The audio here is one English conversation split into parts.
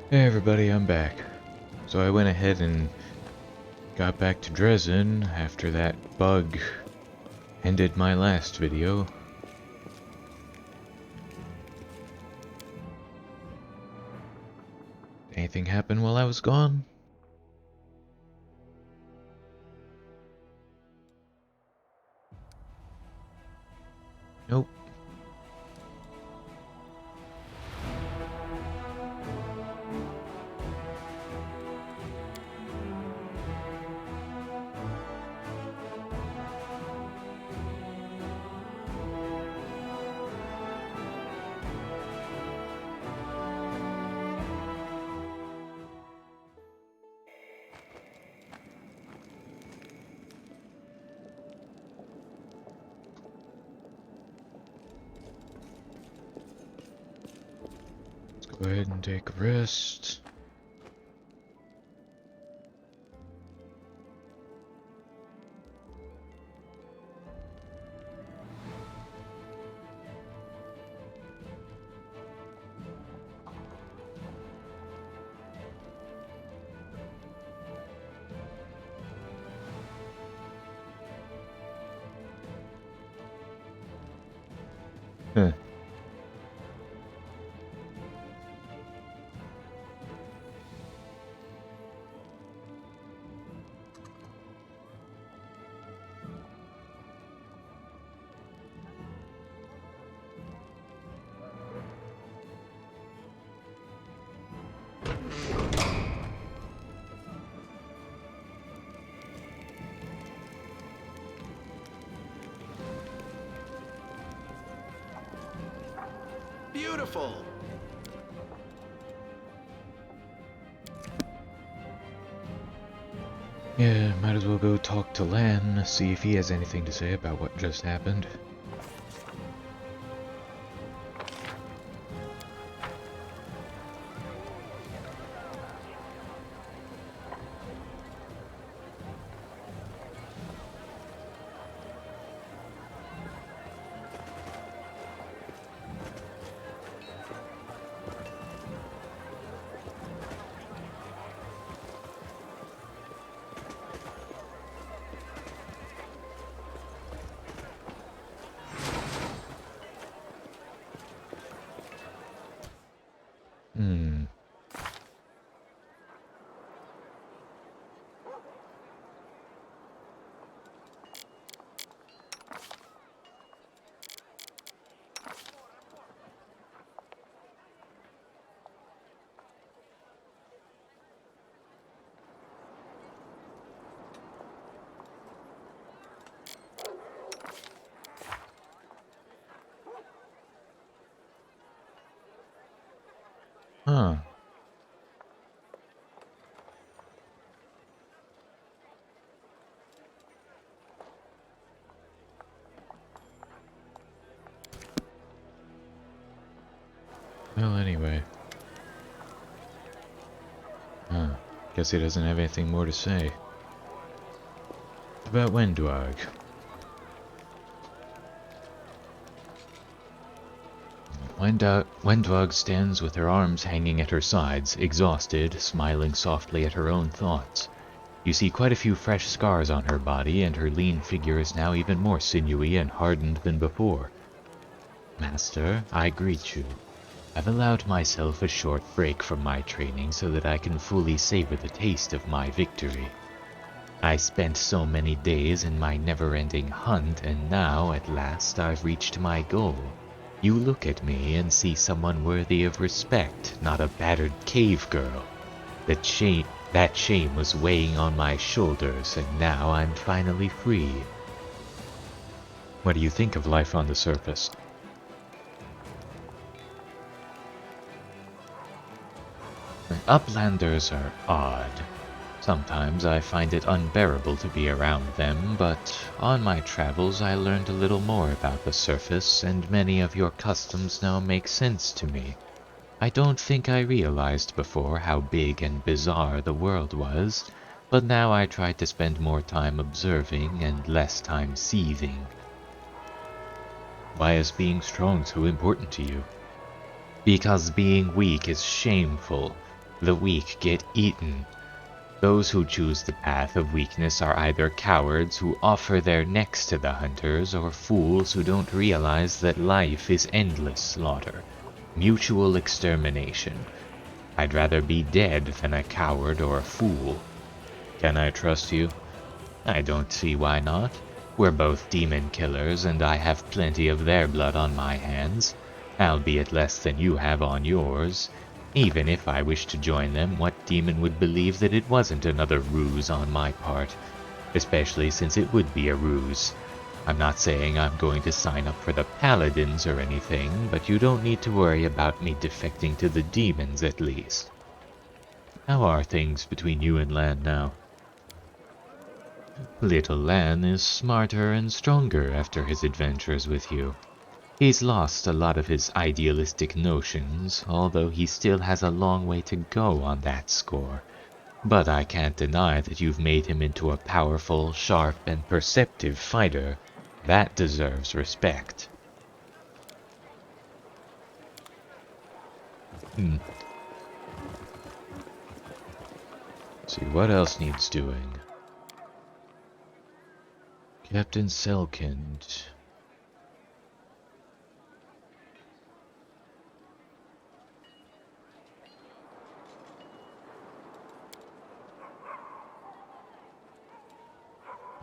Hey everybody, I'm back. So I went ahead and got back to Dresden after that bug ended my last video. Anything happen while I was gone? Nope. Let's go ahead and take a rest. Huh. Beautiful. Yeah, might as well go talk to Lan, see if he has anything to say about what just happened. Hmm. Huh. Well, anyway. Huh. Guess he doesn't have anything more to say. About Wendwag. Wendwag stands with her arms hanging at her sides, exhausted, smiling softly at her own thoughts. You see quite a few fresh scars on her body, and her lean figure is now even more sinewy and hardened than before. Master, I greet you. I've allowed myself a short break from my training so that I can fully savor the taste of my victory. I spent so many days in my never-ending hunt, and now, at last, I've reached my goal. You look at me and see someone worthy of respect, not a battered cave girl. That shame was weighing on my shoulders, and now I'm finally free. What do you think of life on the surface? Uplanders are odd. Sometimes I find it unbearable to be around them, but on my travels I learned a little more about the surface, and many of your customs now make sense to me. I don't think I realized before how big and bizarre the world was, but now I try to spend more time observing and less time seething. Why is being strong so important to you? Because being weak is shameful. The weak get eaten. Those who choose the path of weakness are either cowards who offer their necks to the hunters, or fools who don't realize that life is endless slaughter, mutual extermination. I'd rather be dead than a coward or a fool. Can I trust you? I don't see why not. We're both demon killers, and I have plenty of their blood on my hands, albeit less than you have on yours. Even if I wished to join them, what demon would believe that it wasn't another ruse on my part? Especially since it would be a ruse. I'm not saying I'm going to sign up for the paladins or anything, but you don't need to worry about me defecting to the demons at least. How are things between you and Lan now? Little Lan is smarter and stronger after his adventures with you. He's lost a lot of his idealistic notions, although he still has a long way to go on that score. But I can't deny that you've made him into a powerful, sharp, and perceptive fighter. That deserves respect. See, what else needs doing? Captain Selkind.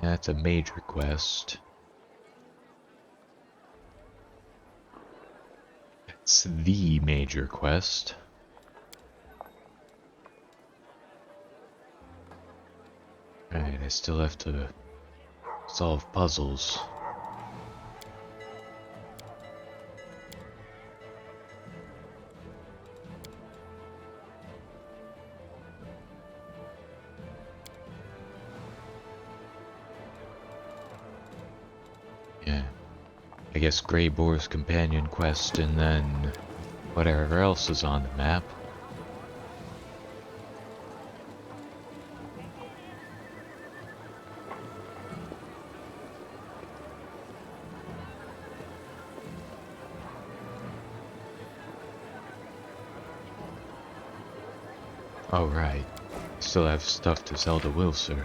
That's a major quest. It's the major quest. Right, I still have to solve puzzles. Yeah. I guess Greybor's companion quest and then whatever else is on the map. Oh right. Still have stuff to sell to Wilser.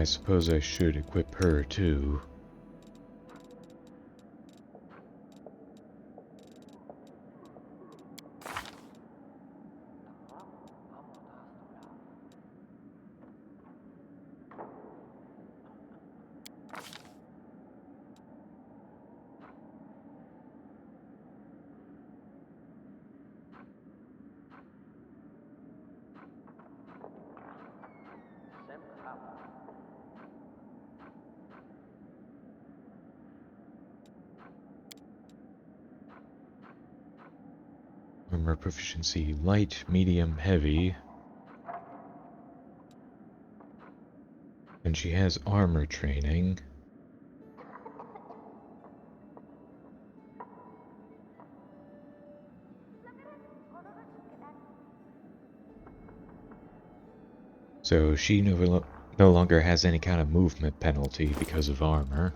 suppose I should equip her too. Armor proficiency light, medium, heavy. And she has armor training. So she no longer has any kind of movement penalty because of armor.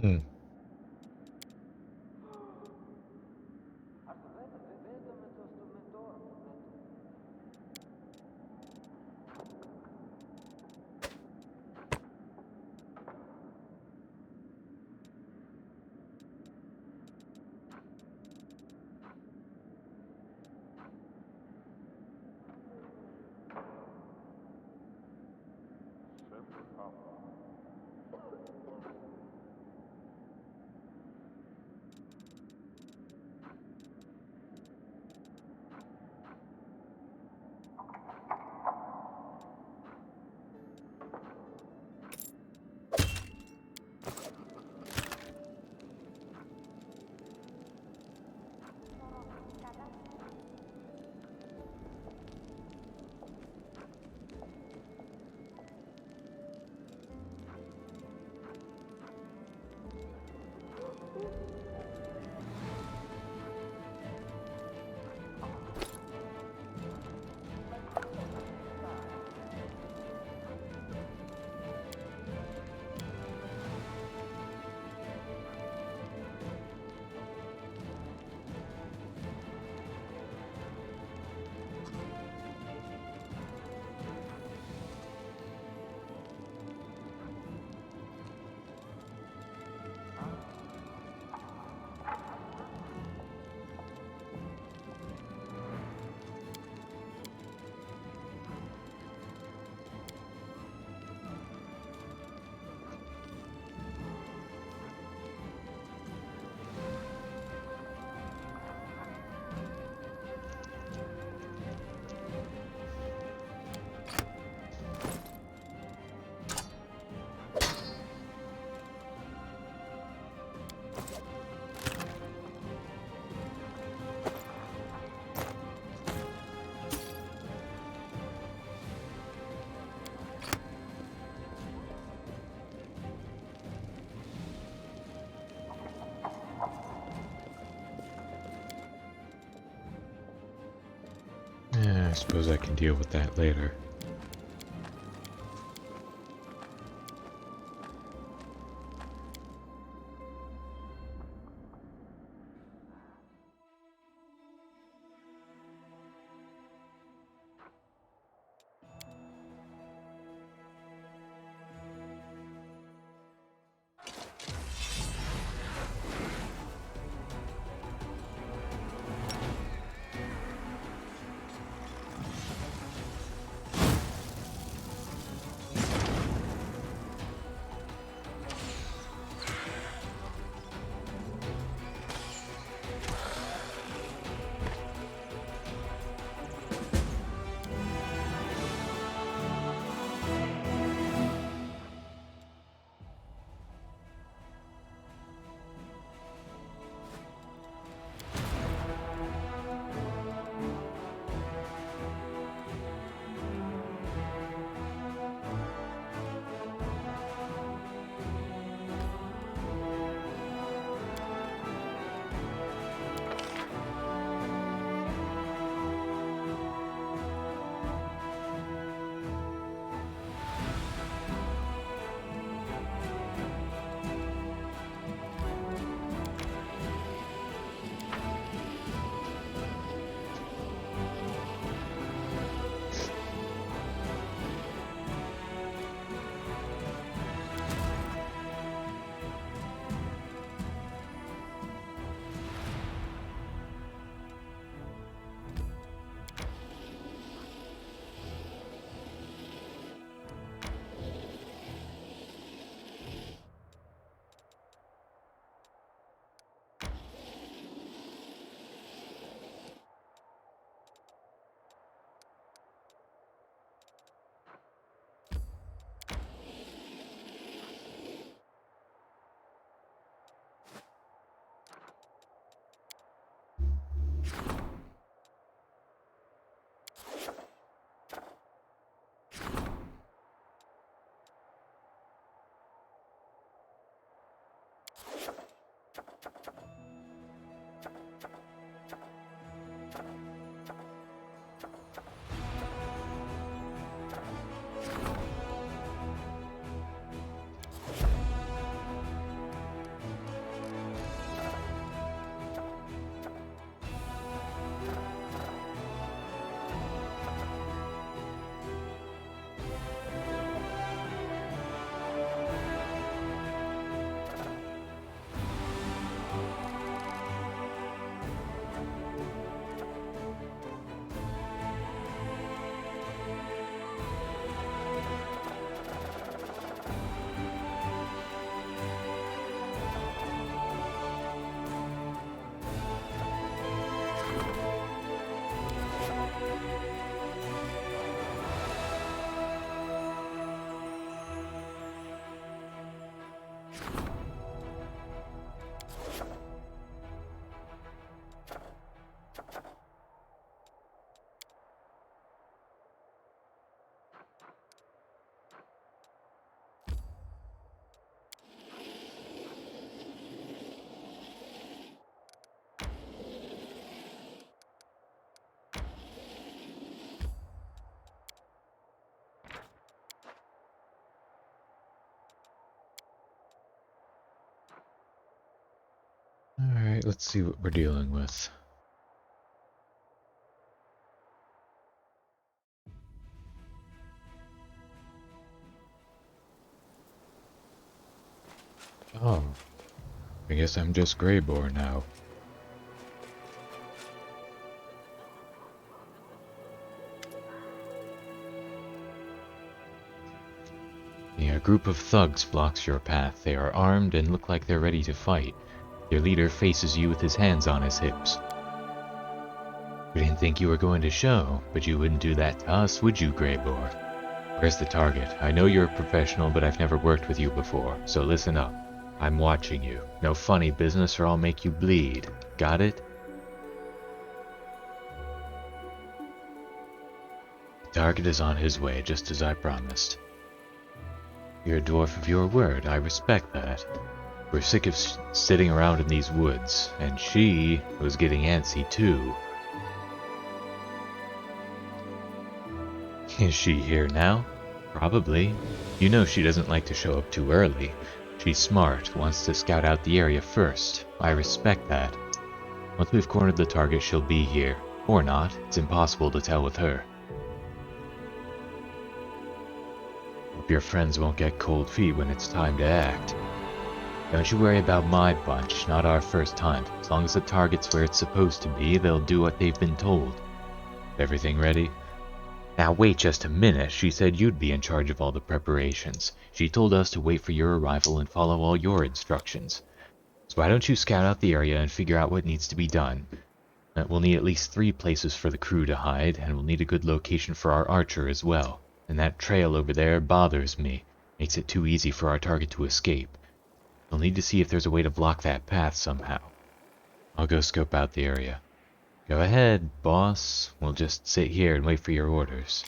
Hmm. Yeah, I suppose I can deal with that later. Alright, let's see what we're dealing with. Oh, I guess I'm just Greybor now. A group of thugs blocks your path. They are armed and look like they're ready to fight. Their leader faces you with his hands on his hips. We didn't think you were going to show, but you wouldn't do that to us, would you, Greybor? Where's the target? I know you're a professional, but I've never worked with you before, so listen up. I'm watching you. No funny business or I'll make you bleed. Got it? The target is on his way, just as I promised. You're a dwarf of your word, I respect that. We're sick of sitting around in these woods, and she was getting antsy too. Is she here now? Probably. You know she doesn't like to show up too early. She's smart, wants to scout out the area first. I respect that. Once we've cornered the target, she'll be here. Or not, it's impossible to tell with her. Hope your friends won't get cold feet when it's time to act. Don't you worry about my bunch, not our first hunt. As long as the target's where it's supposed to be, they'll do what they've been told. Everything ready? Now wait just a minute, she said you'd be in charge of all the preparations. She told us to wait for your arrival and follow all your instructions. So why don't you scout out the area and figure out what needs to be done? We'll need at least 3 places for the crew to hide, and we'll need a good location for our archer as well. And that trail over there bothers me. Makes it too easy for our target to escape. We'll need to see if there's a way to block that path somehow. I'll go scope out the area. Go ahead, boss. We'll just sit here and wait for your orders.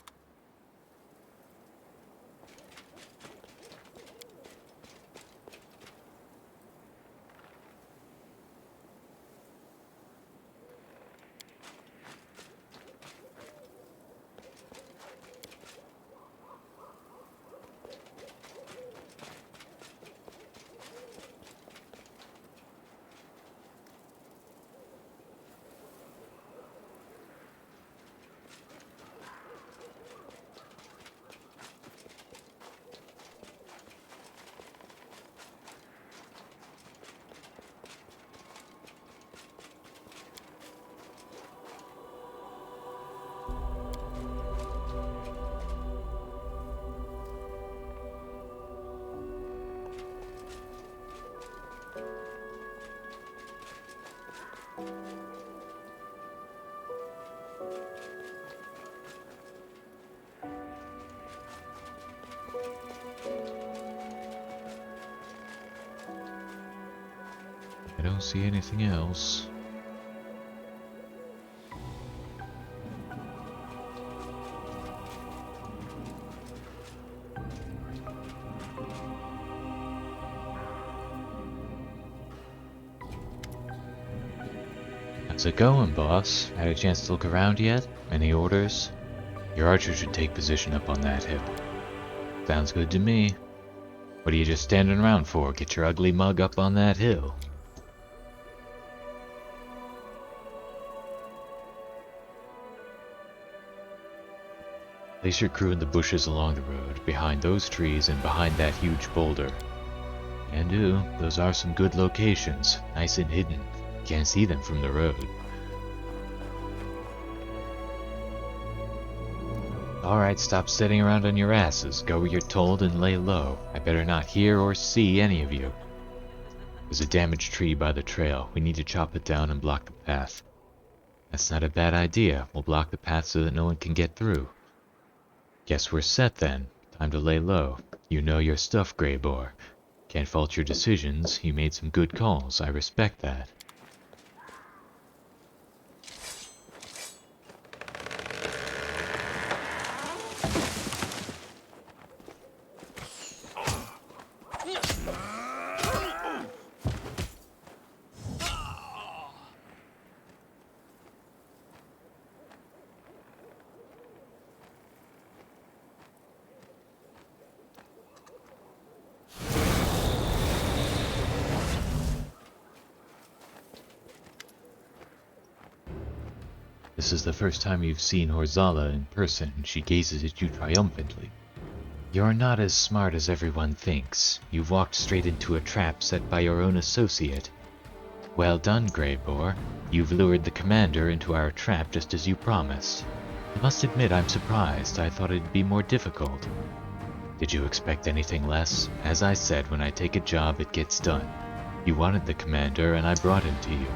I don't see anything else. How's it going, boss? Had a chance to look around yet? Any orders? Your archer should take position up on that hill. Sounds good to me. What are you just standing around for? Get your ugly mug up on that hill. Place your crew in the bushes along the road, behind those trees and behind that huge boulder. Can do. Those are some good locations, nice and hidden. Can't see them from the road. Alright, stop sitting around on your asses. Go where you're told and lay low. I better not hear or see any of you. There's a damaged tree by the trail. We need to chop it down and block the path. That's not a bad idea. We'll block the path so that no one can get through. Guess we're set then. Time to lay low. You know your stuff, Greybor. Can't fault your decisions. You made some good calls. I respect that. This is the first time you've seen Horzala in person. She gazes at you triumphantly. You're not as smart as everyone thinks. You've walked straight into a trap set by your own associate. Well done, Greybor. You've lured the commander into our trap just as you promised. I must admit I'm surprised. I thought it'd be more difficult. Did you expect anything less? As I said, when I take a job, it gets done. You wanted the commander, and I brought him to you.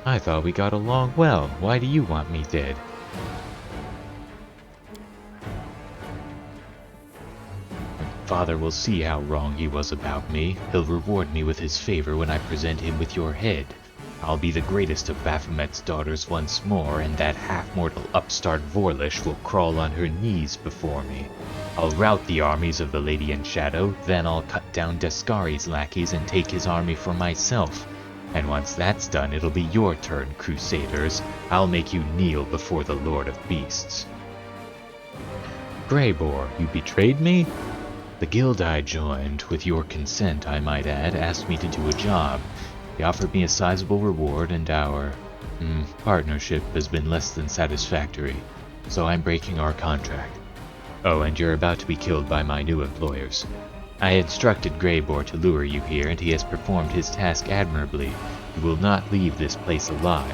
I thought we got along well. Why do you want me dead? Father will see how wrong he was about me. He'll reward me with his favor when I present him with your head. I'll be the greatest of Baphomet's daughters once more, and that half-mortal upstart Vorlish will crawl on her knees before me. I'll rout the armies of the Lady in Shadow, then I'll cut down Deskari's lackeys and take his army for myself. And once that's done, it'll be your turn, Crusaders. I'll make you kneel before the Lord of Beasts. Greybor, you betrayed me? The guild I joined, with your consent I might add, asked me to do a job. They offered me a sizable reward, and our partnership has been less than satisfactory, so I'm breaking our contract. Oh, and you're about to be killed by my new employers. I instructed Greybor to lure you here, and he has performed his task admirably. You will not leave this place alive.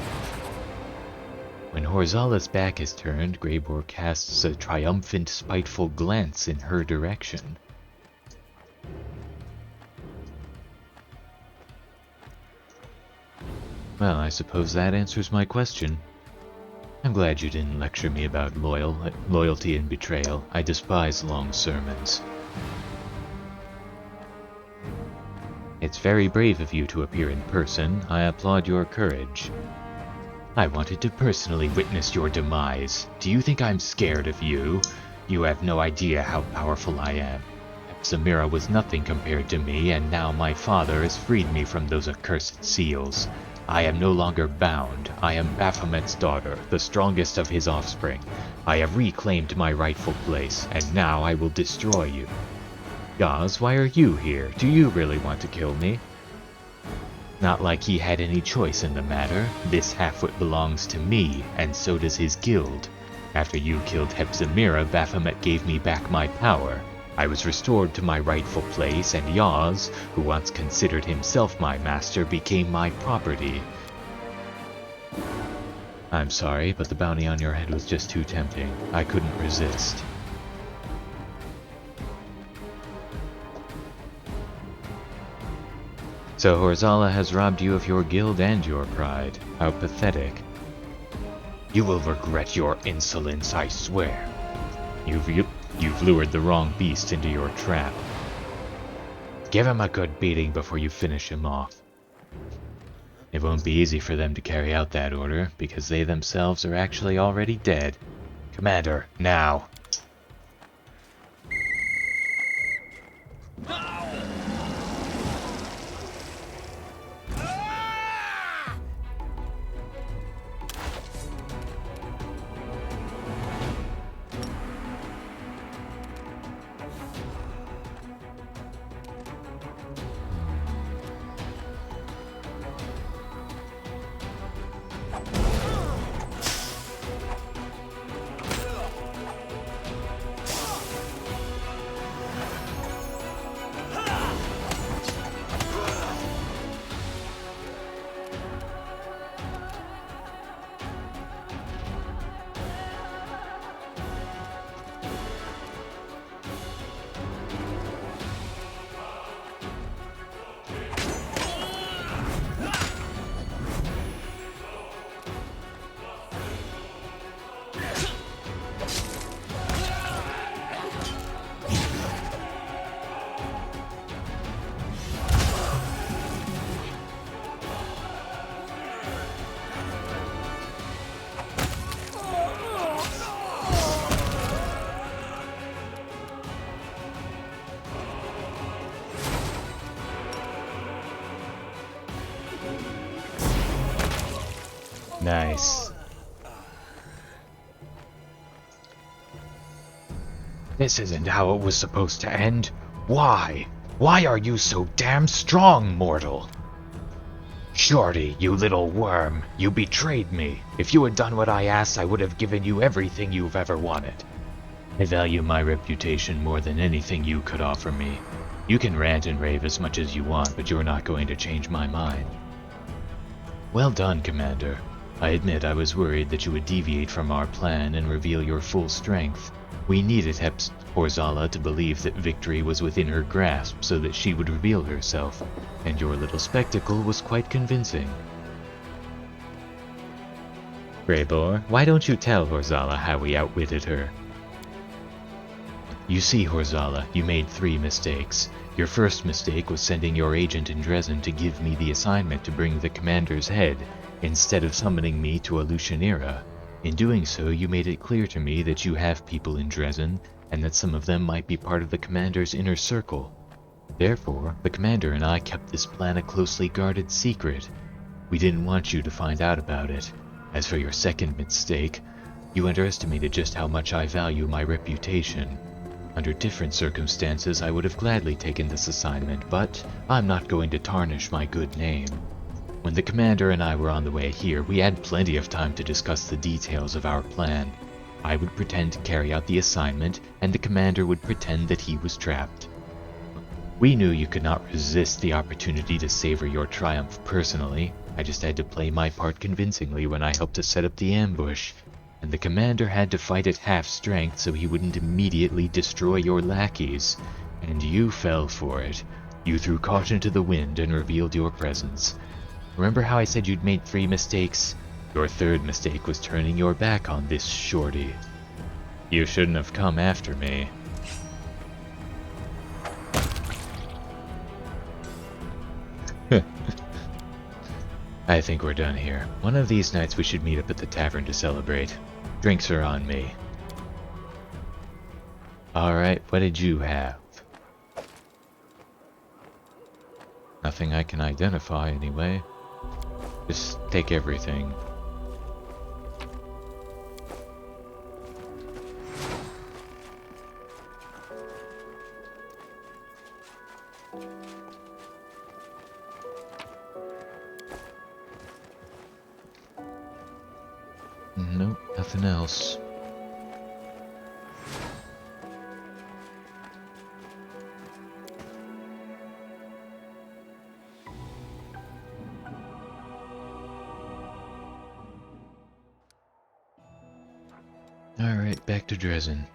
When Horzala's back is turned, Greybor casts a triumphant, spiteful glance in her direction. Well, I suppose that answers my question. I'm glad you didn't lecture me about loyalty and betrayal. I despise long sermons. It's very brave of you to appear in person. I applaud your courage. I wanted to personally witness your demise. Do you think I'm scared of you? You have no idea how powerful I am. Samira was nothing compared to me, and now my father has freed me from those accursed seals. I am no longer bound. I am Baphomet's daughter, the strongest of his offspring. I have reclaimed my rightful place, and now I will destroy you. Yaz, why are you here? Do you really want to kill me? Not like he had any choice in the matter. This halfwit belongs to me, and so does his guild. After you killed Hepzimira, Baphomet gave me back my power. I was restored to my rightful place, and Yaz, who once considered himself my master, became my property. I'm sorry, but the bounty on your head was just too tempting. I couldn't resist. So Horzala has robbed you of your guild and your pride. How pathetic. You will regret your insolence, I swear. You've lured the wrong beast into your trap. Give him a good beating before you finish him off. It won't be easy for them to carry out that order, because they themselves are actually already dead. Commander, now! Nice. This isn't how it was supposed to end. Why? Why are you so damn strong, mortal? Shorty, you little worm, you betrayed me. If you had done what I asked, I would have given you everything you've ever wanted. I value my reputation more than anything you could offer me. You can rant and rave as much as you want, but you're not going to change my mind. Well done, Commander. I admit I was worried that you would deviate from our plan and reveal your full strength. We needed Horzala to believe that victory was within her grasp so that she would reveal herself, and your little spectacle was quite convincing. Greybor, why don't you tell Horzala how we outwitted her? You see, Horzala, you made 3 mistakes. Your first mistake was sending your agent in Dresden to give me the assignment to bring the commander's head, instead of summoning me to a Lucianera. In doing so, you made it clear to me that you have people in Dresden, and that some of them might be part of the commander's inner circle. Therefore, the commander and I kept this plan a closely guarded secret. We didn't want you to find out about it. As for your second mistake, you underestimated just how much I value my reputation. Under different circumstances, I would have gladly taken this assignment, but I'm not going to tarnish my good name. When the commander and I were on the way here, we had plenty of time to discuss the details of our plan. I would pretend to carry out the assignment, and the commander would pretend that he was trapped. We knew you could not resist the opportunity to savor your triumph personally. I just had to play my part convincingly when I helped to set up the ambush. And the commander had to fight at half strength so he wouldn't immediately destroy your lackeys. And you fell for it. You threw caution to the wind and revealed your presence. Remember how I said you'd made 3 mistakes? Your third mistake was turning your back on this shorty. You shouldn't have come after me. I think we're done here. One of these nights we should meet up at the tavern to celebrate. Drinks are on me. Alright, what did you have? Nothing I can identify anyway. Just take everything. Nope, nothing else. Alright, back to Dresden.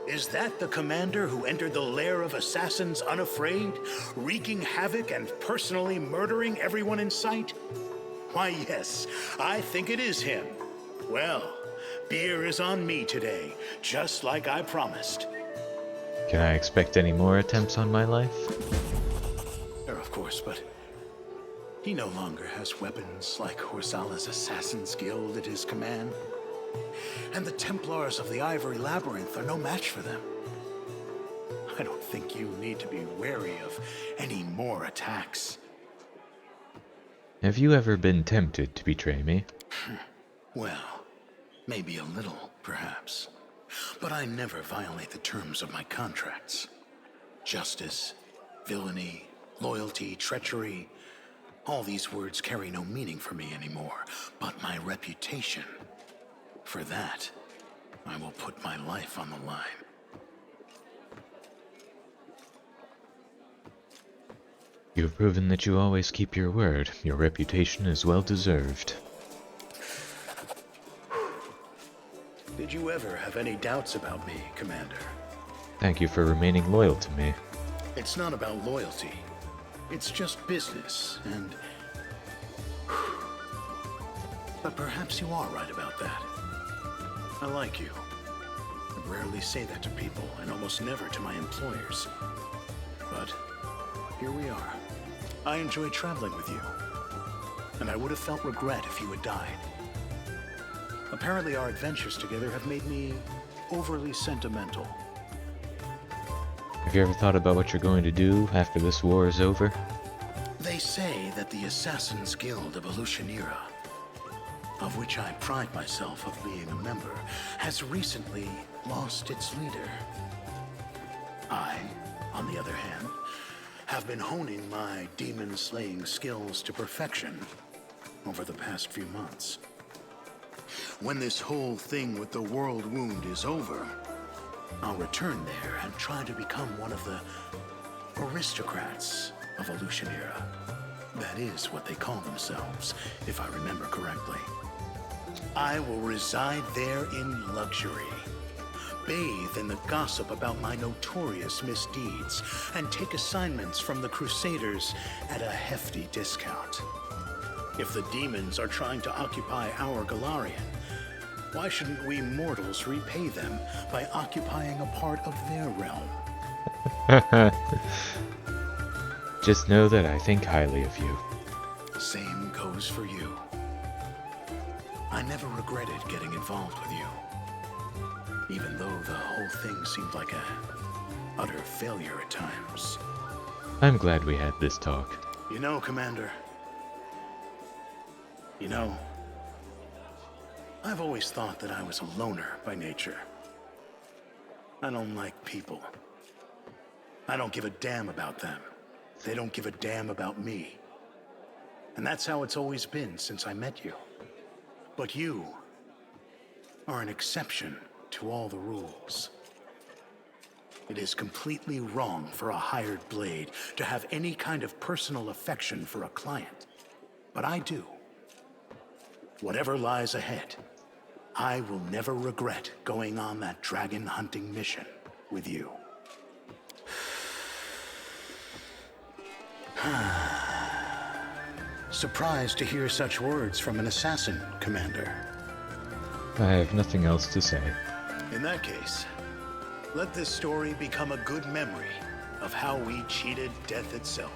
Is that the commander who entered the lair of assassins unafraid, wreaking havoc and personally murdering everyone in sight? Why, yes, I think it is him. Well, beer is on me today, just like I promised. Can I expect any more attempts on my life? Sure, of course, but he no longer has weapons like Horsala's Assassin's Guild at his command. And the Templars of the Ivory Labyrinth are no match for them. I don't think you need to be wary of any more attacks. Have you ever been tempted to betray me? Well, maybe a little, perhaps. But I never violate the terms of my contracts. Justice, villainy, loyalty, treachery, all these words carry no meaning for me anymore. But my reputation, for that, I will put my life on the line. You've proven that you always keep your word. Your reputation is well deserved. Did you ever have any doubts about me, Commander? Thank you for remaining loyal to me. It's not about loyalty. It's just business, and... But perhaps you are right about that. I like you. I rarely say that to people, and almost never to my employers. But here we are. I enjoy traveling with you. And I would have felt regret if you had died. Apparently our adventures together have made me overly sentimental. Have you ever thought about what you're going to do after this war is over? They say that the Assassin's Guild of Elutionera, of which I pride myself of being a member, has recently lost its leader. I, on the other hand, have been honing my demon-slaying skills to perfection over the past few months. When this whole thing with the world wound is over, I'll return there and try to become one of the aristocrats of Elutionera. That is what they call themselves, if I remember correctly. I will reside there in luxury, bathe in the gossip about my notorious misdeeds, and take assignments from the Crusaders at a hefty discount. If the demons are trying to occupy our Galarian, why shouldn't we mortals repay them by occupying a part of their realm? Just know that I think highly of you. Same goes for you. I never regretted getting involved with you, even though the whole thing seemed like a utter failure at times. I'm glad we had this talk. You know, Commander, I've always thought that I was a loner by nature. I don't like people. I don't give a damn about them. They don't give a damn about me. And that's how it's always been since I met you. But you are an exception to all the rules. It is completely wrong for a hired blade to have any kind of personal affection for a client. But I do. Whatever lies ahead, I will never regret going on that dragon hunting mission with you. Surprised to hear such words from an assassin, Commander. I have nothing else to say. In that case, let this story become a good memory of how we cheated death itself.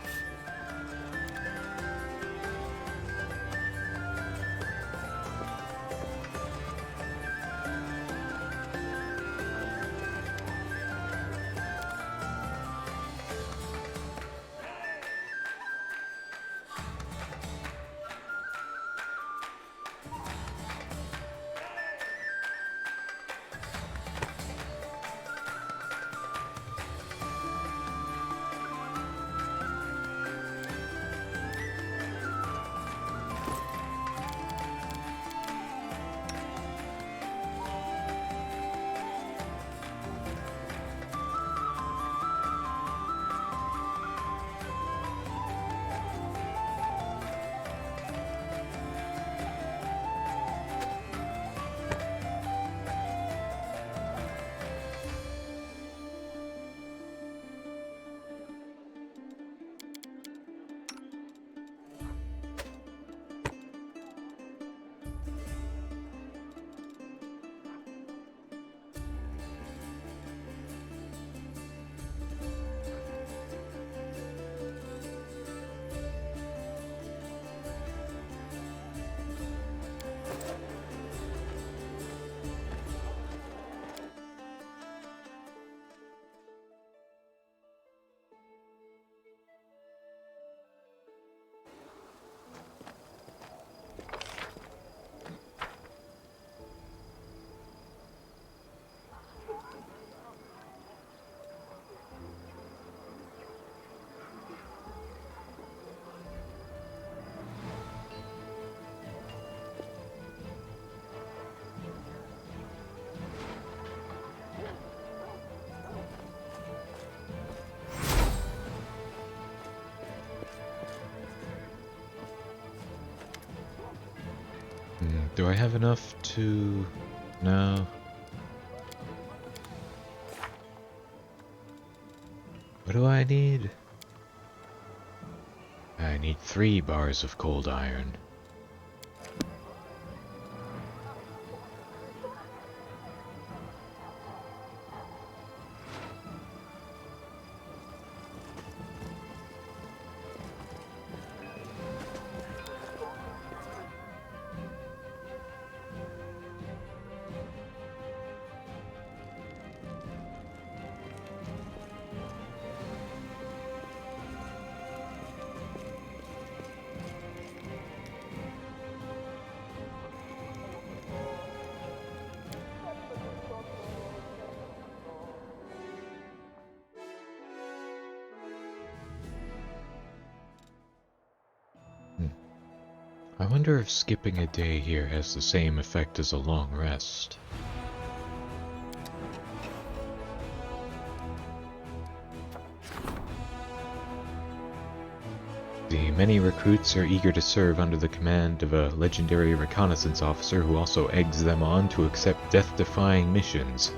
do I have enough to... No. What do I need? I need 3 bars of cold iron. I wonder if skipping a day here has the same effect as a long rest. The many recruits are eager to serve under the command of a legendary reconnaissance officer who also eggs them on to accept death-defying missions.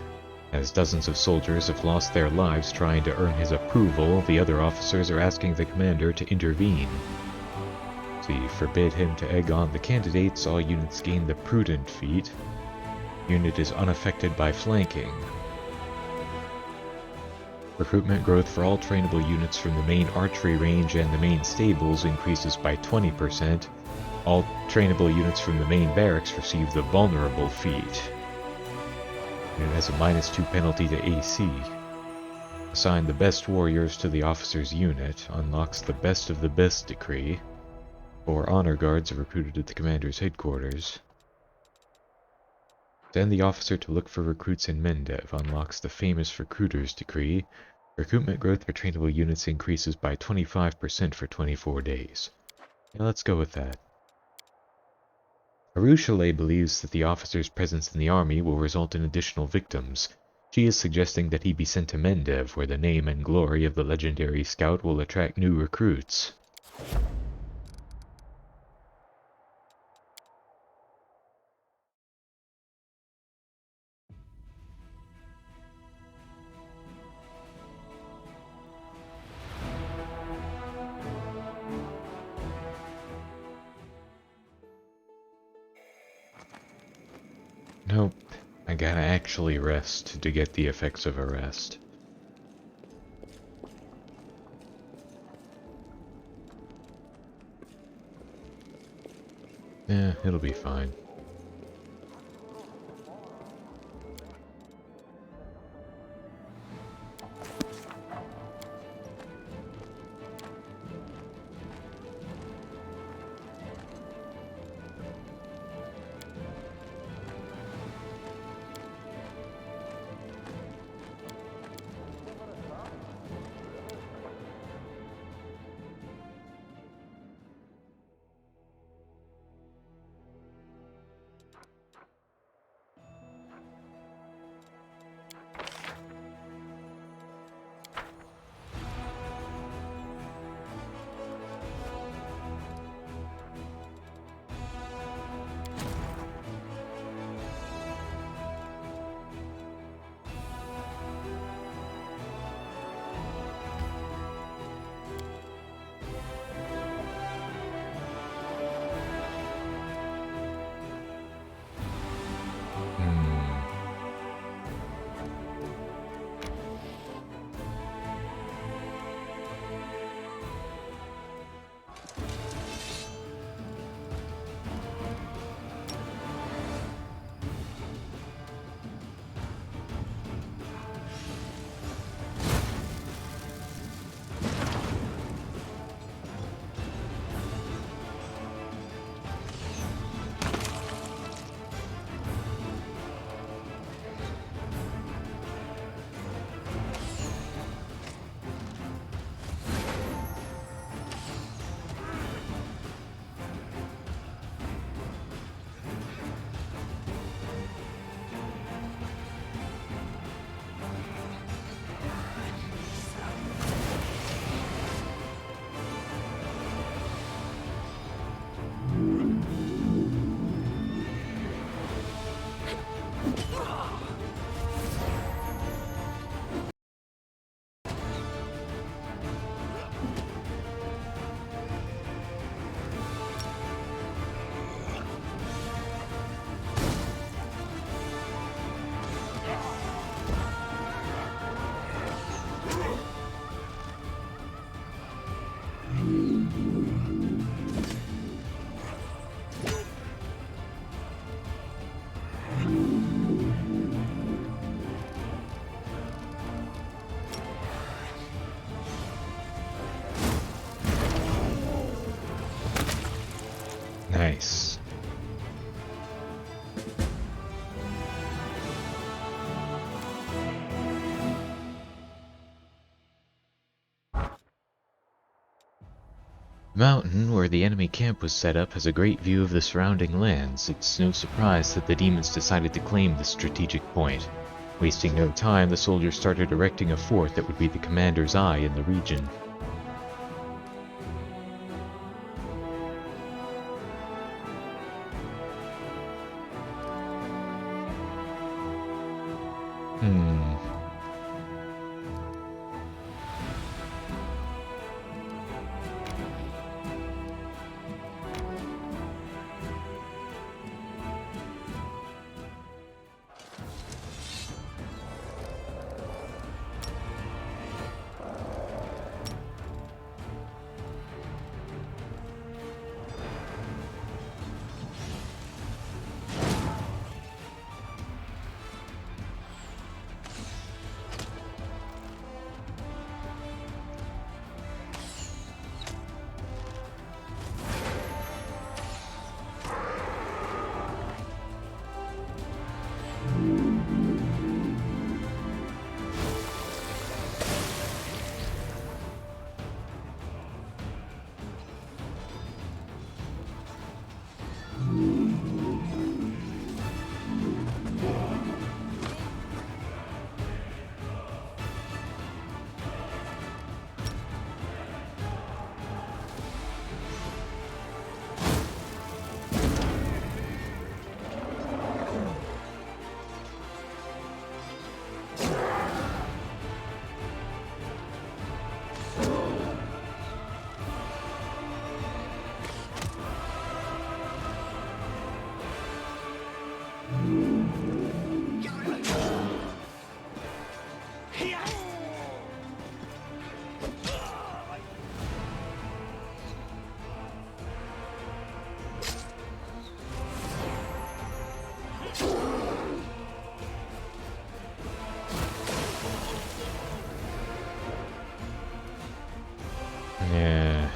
As dozens of soldiers have lost their lives trying to earn his approval, the other officers are asking the commander to intervene. To forbid him to egg on the candidates, all units gain the Prudent feat. Unit is unaffected by flanking. Recruitment growth for all trainable units from the main archery range and the main stables increases by 20%. All trainable units from the main barracks receive the Vulnerable feat. It has a -2 penalty to AC. Assign the best warriors to the officer's unit, unlocks the Best of the Best decree. 4 honor guards are recruited at the commander's headquarters. Send the officer to look for recruits in Mendev, unlocks the famous Recruiter's decree. Recruitment growth for trainable units increases by 25% for 24 days. Yeah, let's go with that. Arushale believes that the officer's presence in the army will result in additional victims. She is suggesting that he be sent to Mendev, where the name and glory of the legendary scout will attract new recruits. Nope, I gotta actually rest to get the effects of a rest. Eh, it'll be fine. mountain where the enemy camp was set up has a great view of the surrounding lands. It's no surprise that the demons decided to claim this strategic point. Wasting no time, the soldiers started erecting a fort that would be the commander's eye in the region. Yeah.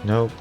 Nope.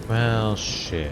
Well, shit.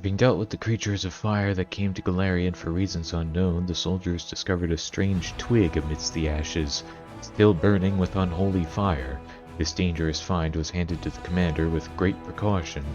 Having dealt with the creatures of fire that came to Galarian for reasons unknown, the soldiers discovered a strange twig amidst the ashes, still burning with unholy fire. This dangerous find was handed to the commander with great precaution.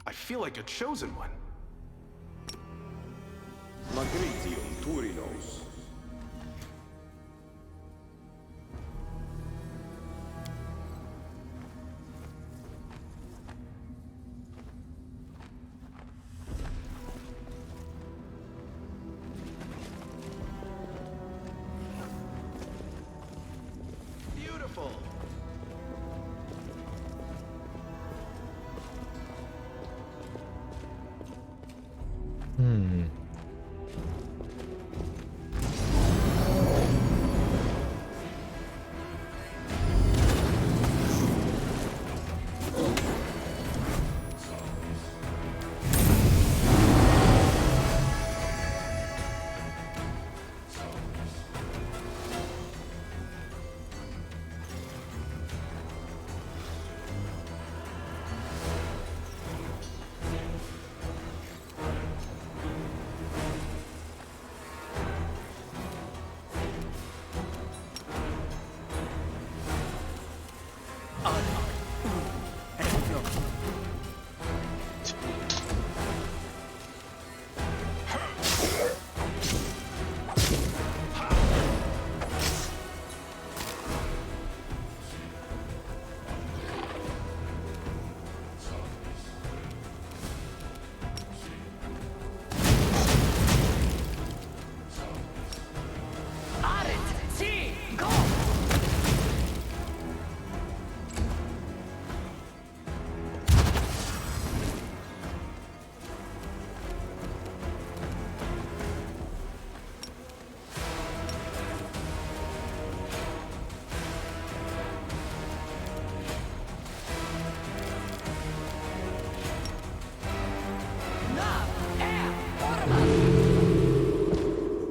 I feel like a chosen one. Magnesium Turinos. Beautiful.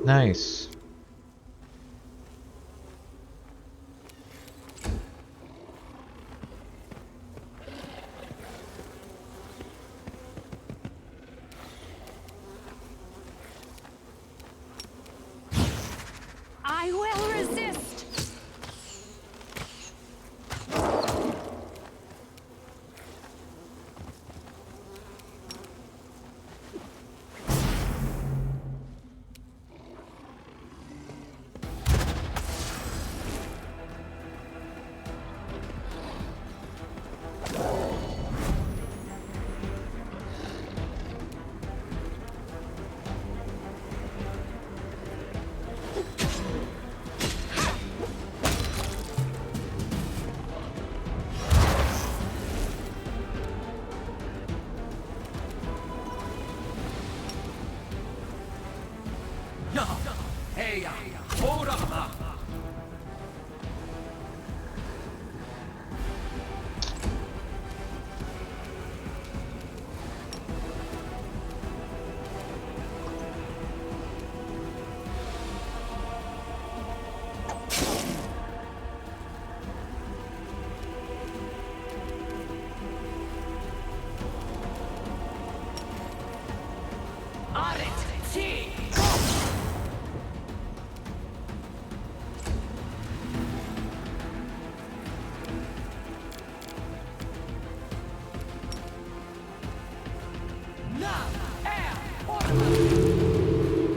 Nice. I will resist!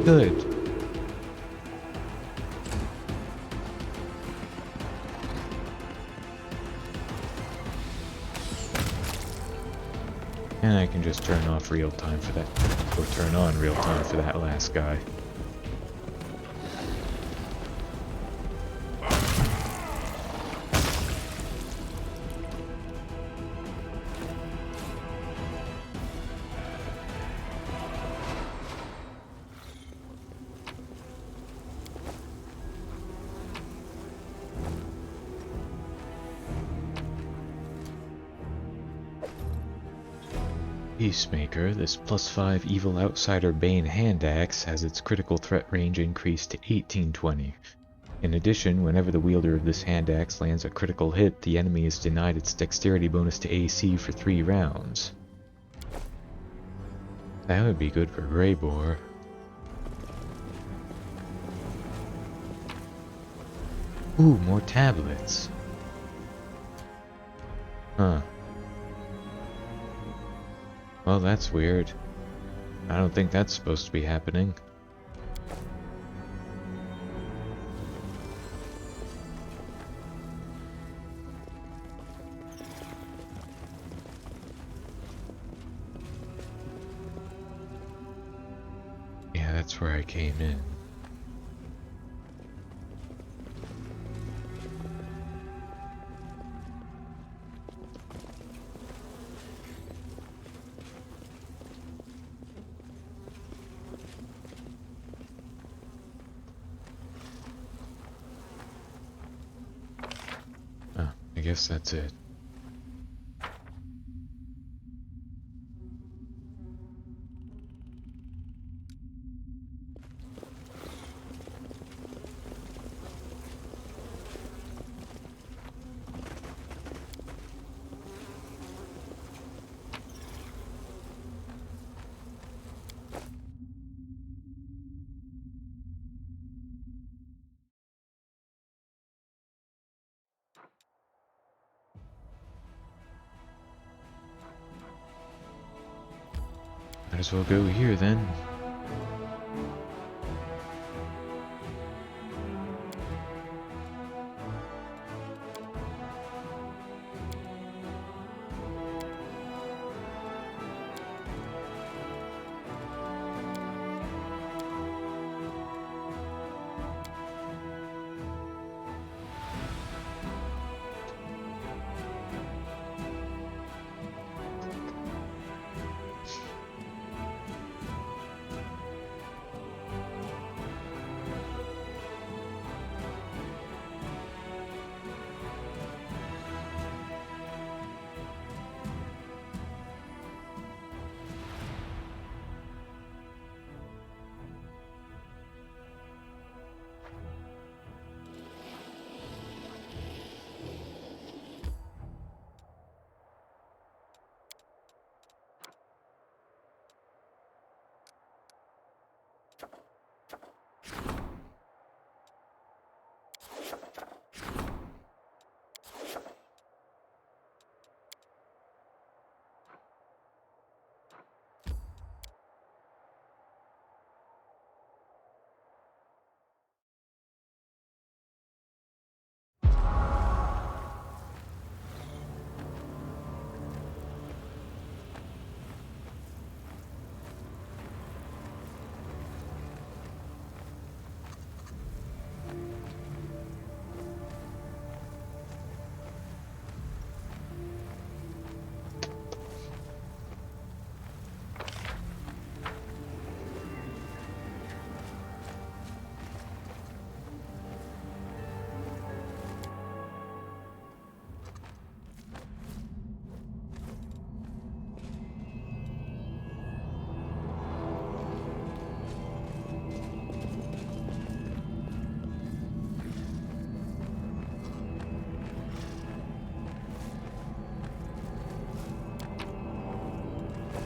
Good. And I can just turn off real time for that, or turn on real time for that last guy. Peacemaker, this +5 Evil Outsider Bane hand axe has its critical threat range increased to 1820. In addition, whenever the wielder of this hand axe lands a critical hit, the enemy is denied its dexterity bonus to AC for 3 rounds. That would be good for Greybor. Ooh, more tablets. Huh. Well, that's weird. I don't think that's supposed to be happening. Yeah, that's where I came in. I guess that's it. Might as well go here then.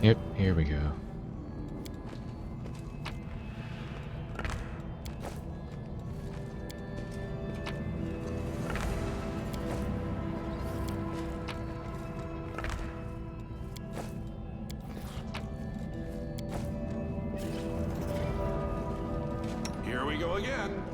Yep, here we go. we go again.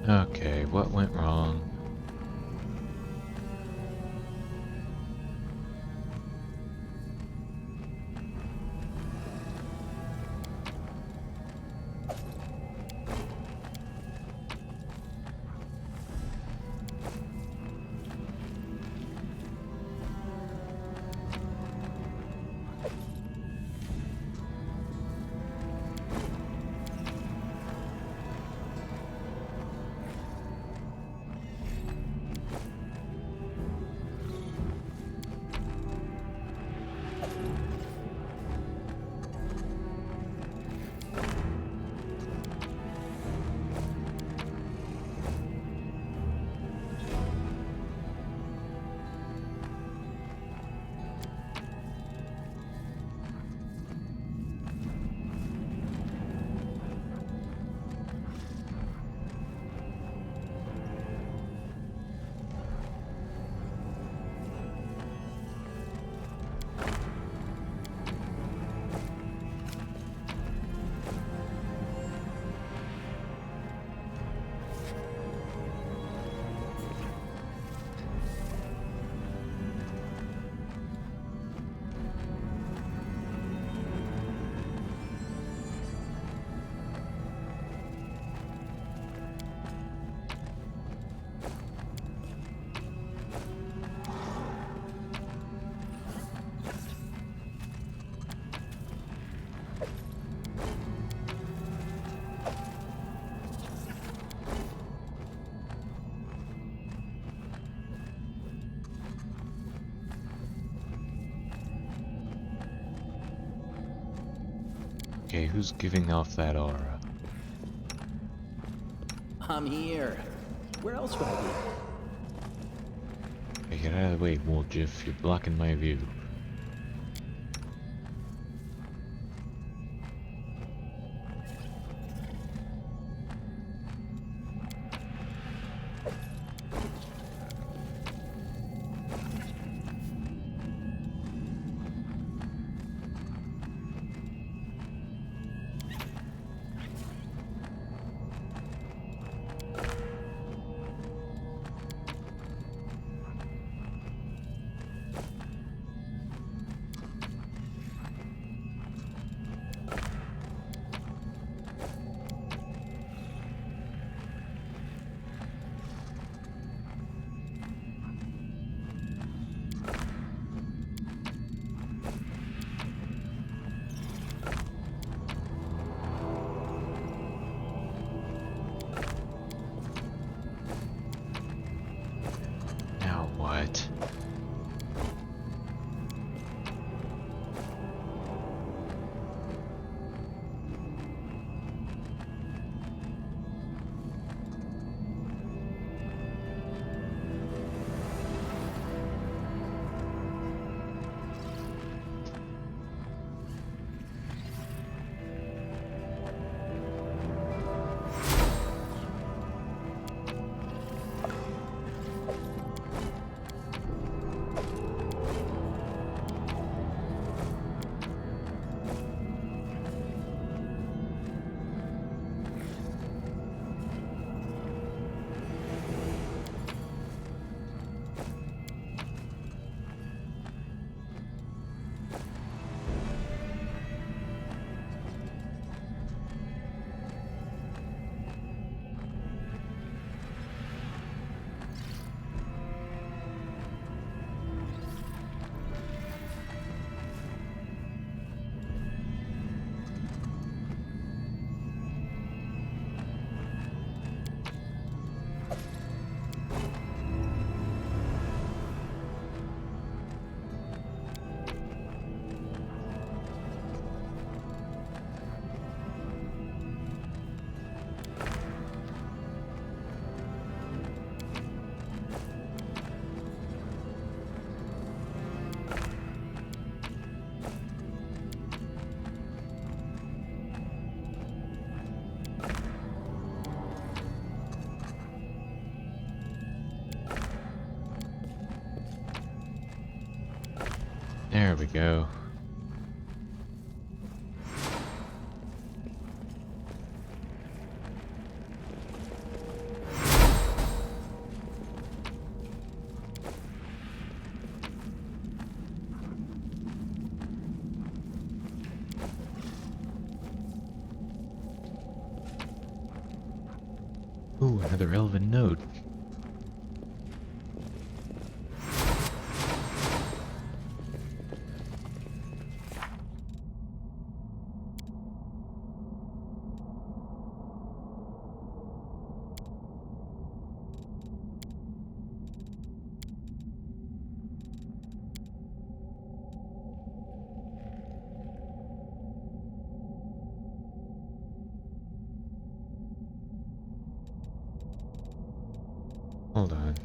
Okay, what went wrong? Okay, who's giving off that aura? I'm here. Where else would I be? Hey, get out of the way, Woljiff. You're blocking my view. There we go. Ooh, another elven note. Hold on.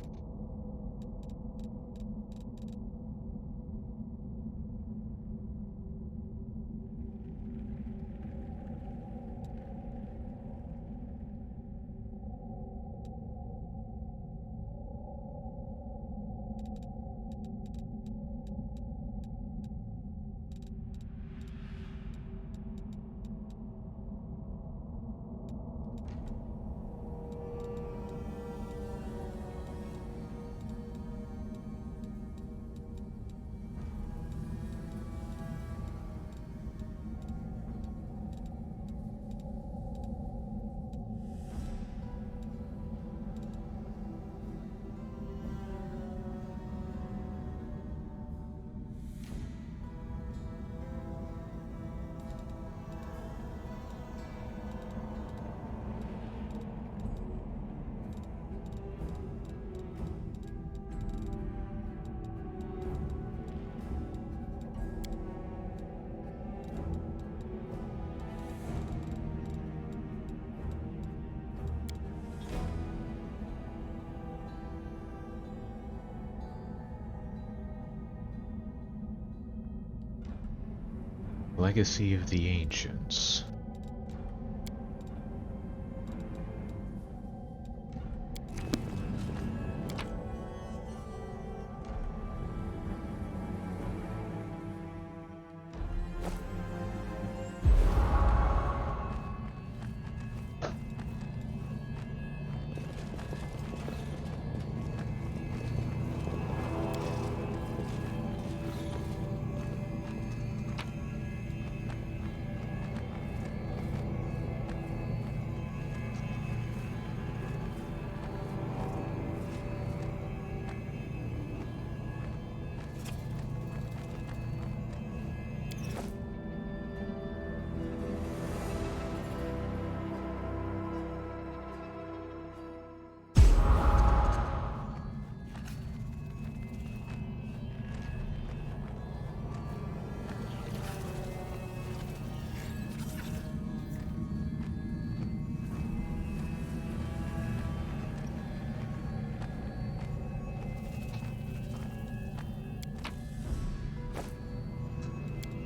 Legacy of the Ancients.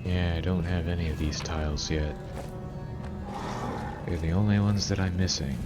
Yeah, I don't have any of these tiles yet. They're the only ones that I'm missing.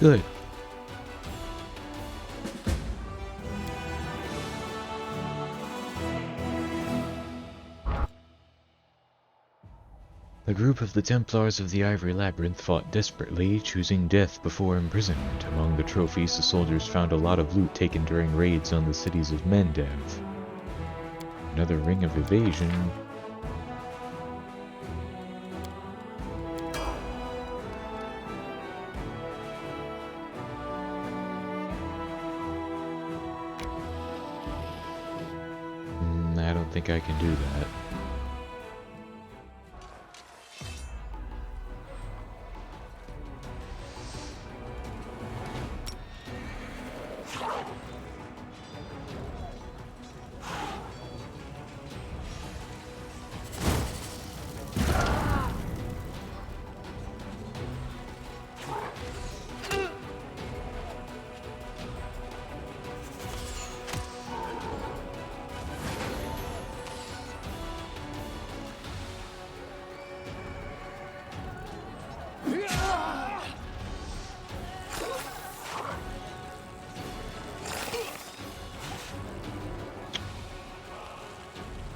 Good. The group of the Templars of the Ivory Labyrinth fought desperately, choosing death before imprisonment. Among the trophies, the soldiers found a lot of loot taken during raids on the cities of Mendev. Another ring of evasion. I don't think I can do that.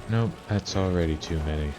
Nope, that's already too many.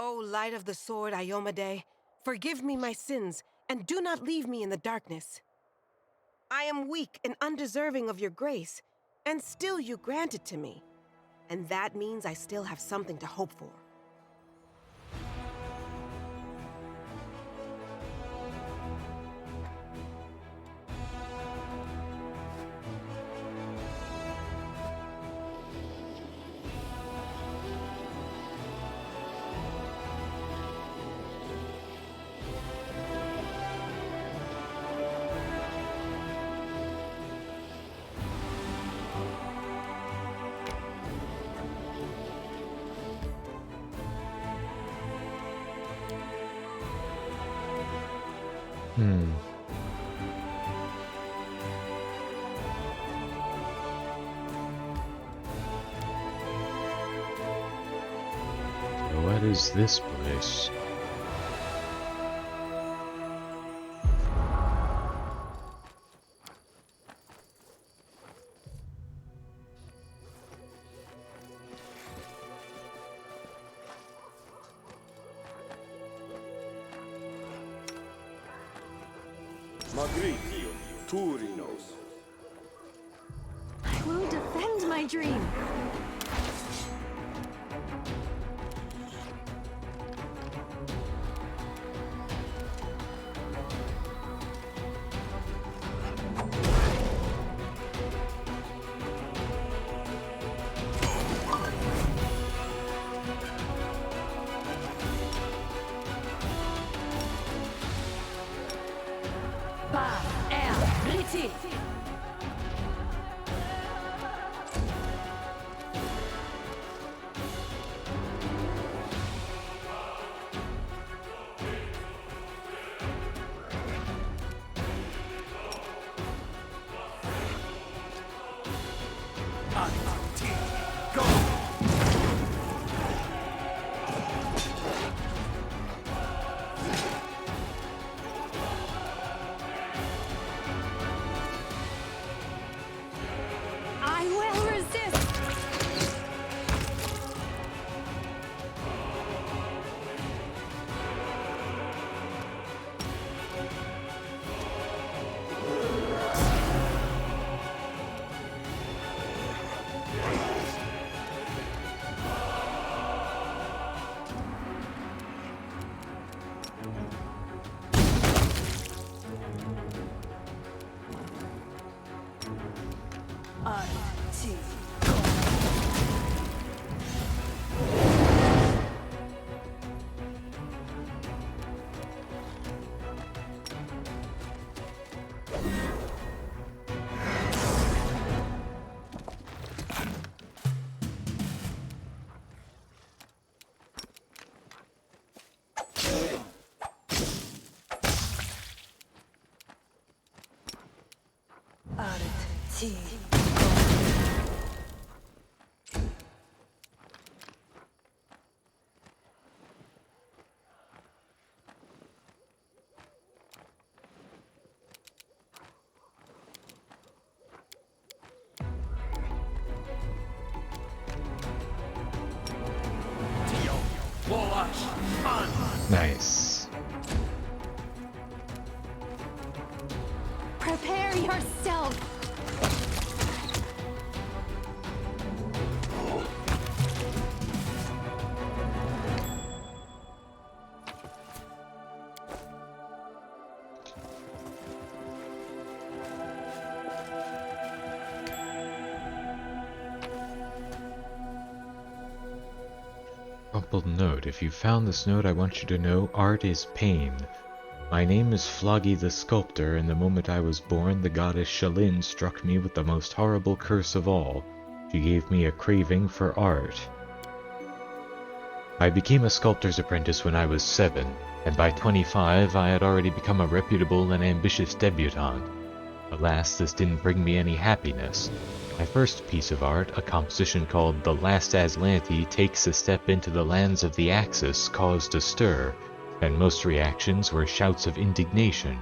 O light of the sword, Iomade, forgive me my sins, and do not leave me in the darkness. I am weak and undeserving of your grace, and still you grant it to me. And that means I still have something to hope for. What is this place? Magritio, Turinos. I will defend my dream. I will resist. Nice. Prepare yourself. Crumpled note. If you found this note, I want you to know art is pain. My name is Floggy the Sculptor, and the moment I was born, the goddess Shalin struck me with the most horrible curse of all. She gave me a craving for art. I became a sculptor's apprentice when I was 7, and by 25 I had already become a reputable and ambitious debutante. Alas, this didn't bring me any happiness. My first piece of art, a composition called The Last Aslanti Takes a Step into the Lands of the Axis, caused a stir, and most reactions were shouts of indignation.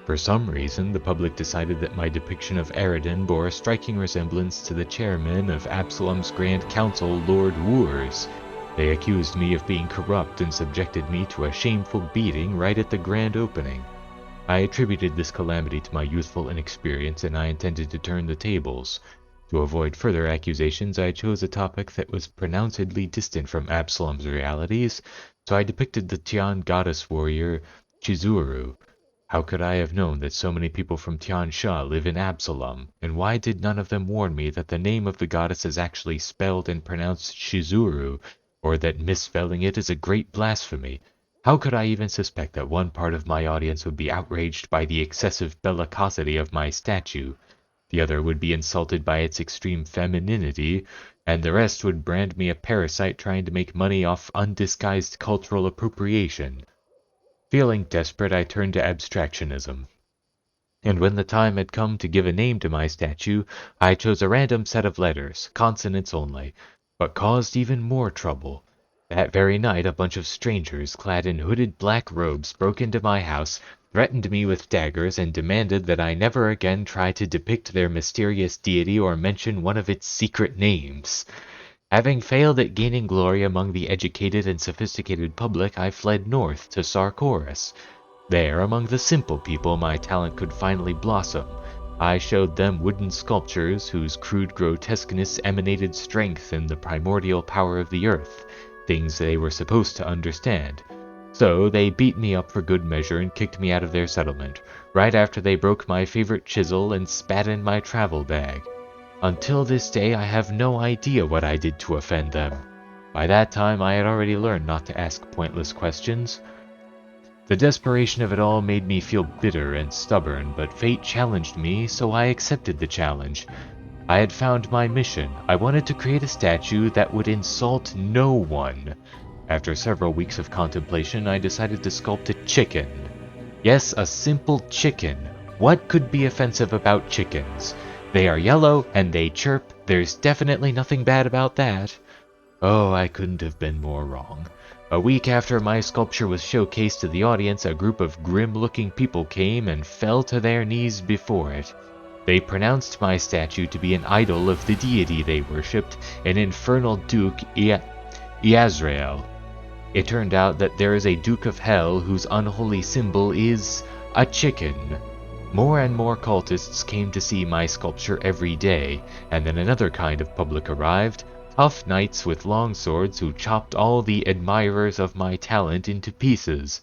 For some reason, the public decided that my depiction of Aridin bore a striking resemblance to the chairman of Absalom's Grand Council, Lord Woors. They accused me of being corrupt and subjected me to a shameful beating right at the grand opening. I attributed this calamity to my youthful inexperience, and I intended to turn the tables. To avoid further accusations, I chose a topic that was pronouncedly distant from Absalom's realities, so I depicted the Tian goddess warrior Chizuru. How could I have known that so many people from Tian Sha live in Absalom, and why did none of them warn me that the name of the goddess is actually spelled and pronounced Chizuru, or that misspelling it is a great blasphemy? How could I even suspect that one part of my audience would be outraged by the excessive bellicosity of my statue? The other would be insulted by its extreme femininity, and the rest would brand me a parasite trying to make money off undisguised cultural appropriation. Feeling desperate, I turned to abstractionism. And when the time had come to give a name to my statue, I chose a random set of letters, consonants only, but caused even more trouble. That very night, a bunch of strangers, clad in hooded black robes, broke into my house, threatened me with daggers, and demanded that I never again try to depict their mysterious deity or mention one of its secret names. Having failed at gaining glory among the educated and sophisticated public, I fled north to Sarkoris. There, among the simple people, my talent could finally blossom. I showed them wooden sculptures whose crude grotesqueness emanated strength and the primordial power of the earth, things they were supposed to understand. So they beat me up for good measure and kicked me out of their settlement, right after they broke my favorite chisel and spat in my travel bag. Until this day, I have no idea what I did to offend them. By that time, I had already learned not to ask pointless questions. The desperation of it all made me feel bitter and stubborn, but fate challenged me, so I accepted the challenge. I had found my mission. I wanted to create a statue that would insult no one. After several weeks of contemplation, I decided to sculpt a chicken. Yes, a simple chicken. What could be offensive about chickens? They are yellow and they chirp. There's definitely nothing bad about that. Oh, I couldn't have been more wrong. A week after my sculpture was showcased to the audience, a group of grim-looking people came and fell to their knees before it. They pronounced my statue to be an idol of the deity they worshipped, an infernal Duke Iazrael. It turned out that there is a Duke of Hell whose unholy symbol is a chicken. More and more cultists came to see my sculpture every day, and then another kind of public arrived, tough knights with long swords who chopped all the admirers of my talent into pieces.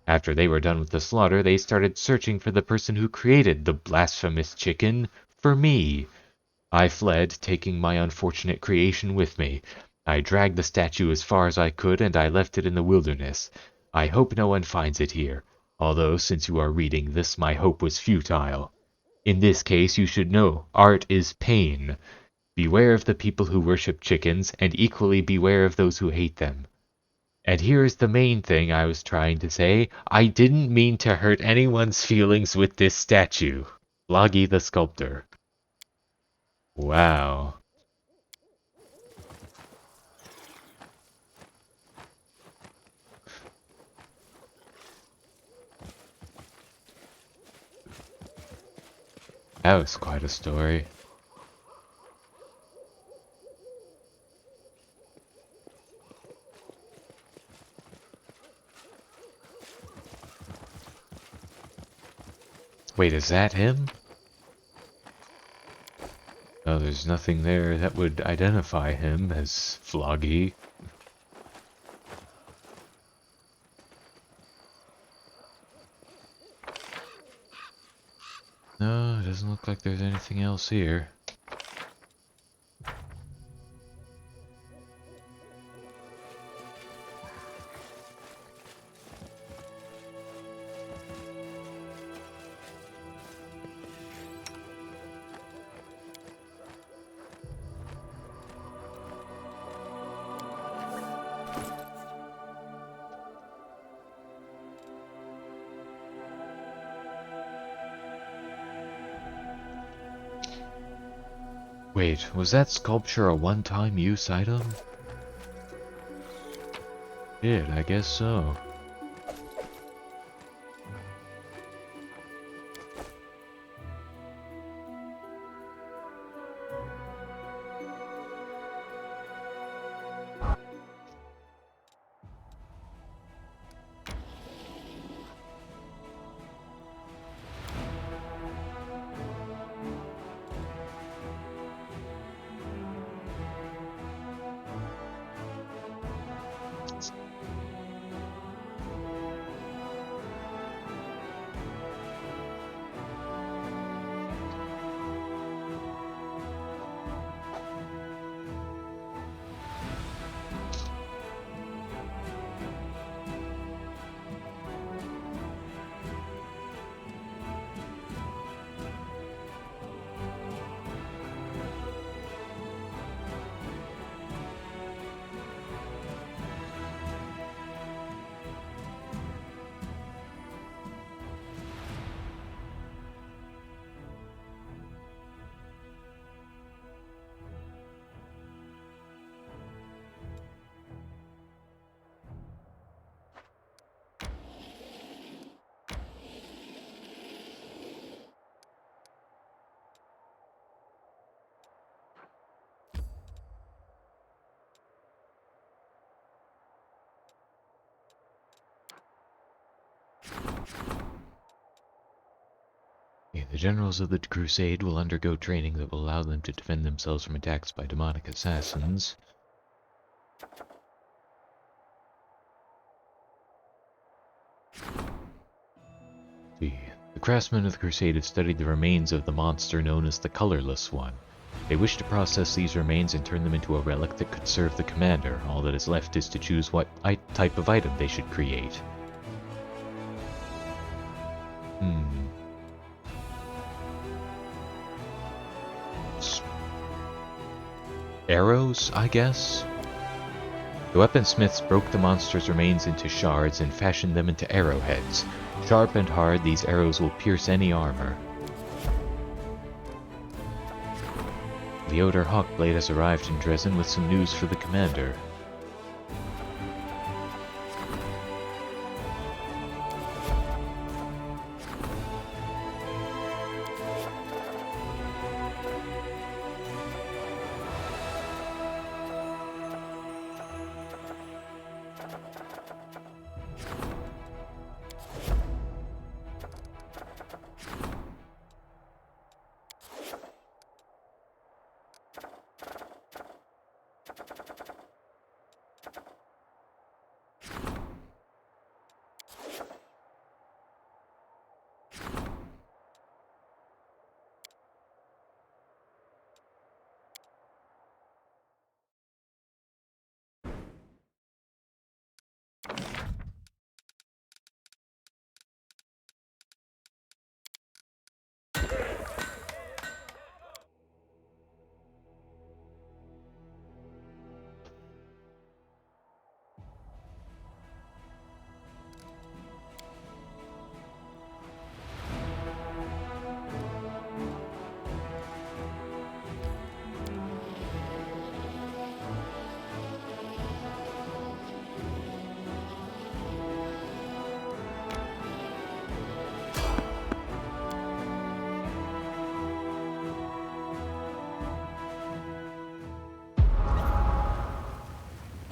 After they were done with the slaughter, they started searching for the person who created the blasphemous chicken, for me. I fled, taking my unfortunate creation with me. I dragged the statue as far as I could, and I left it in the wilderness. I hope no one finds it here, although since you are reading this, my hope was futile. In this case, you should know, art is pain. Beware of the people who worship chickens, and equally beware of those who hate them. And here's the main thing I was trying to say. I didn't mean to hurt anyone's feelings with this statue. Loggy the Sculptor. Wow. That was quite a story. Wait, is that him? No, there's nothing there that would identify him as Floggy. No, it doesn't look like there's anything else here. Wait, was that sculpture a one-time use item? I guess so. Okay, the generals of the Crusade will undergo training that will allow them to defend themselves from attacks by demonic assassins. The craftsmen of the Crusade have studied the remains of the monster known as the Colorless One. They wish to process these remains and turn them into a relic that could serve the commander. All that is left is to choose what type of item they should create. Arrows, I guess? The weaponsmiths broke the monster's remains into shards and fashioned them into arrowheads. Sharp and hard, these arrows will pierce any armor. Leodor Hawkblade has arrived in Dresden with some news for the commander.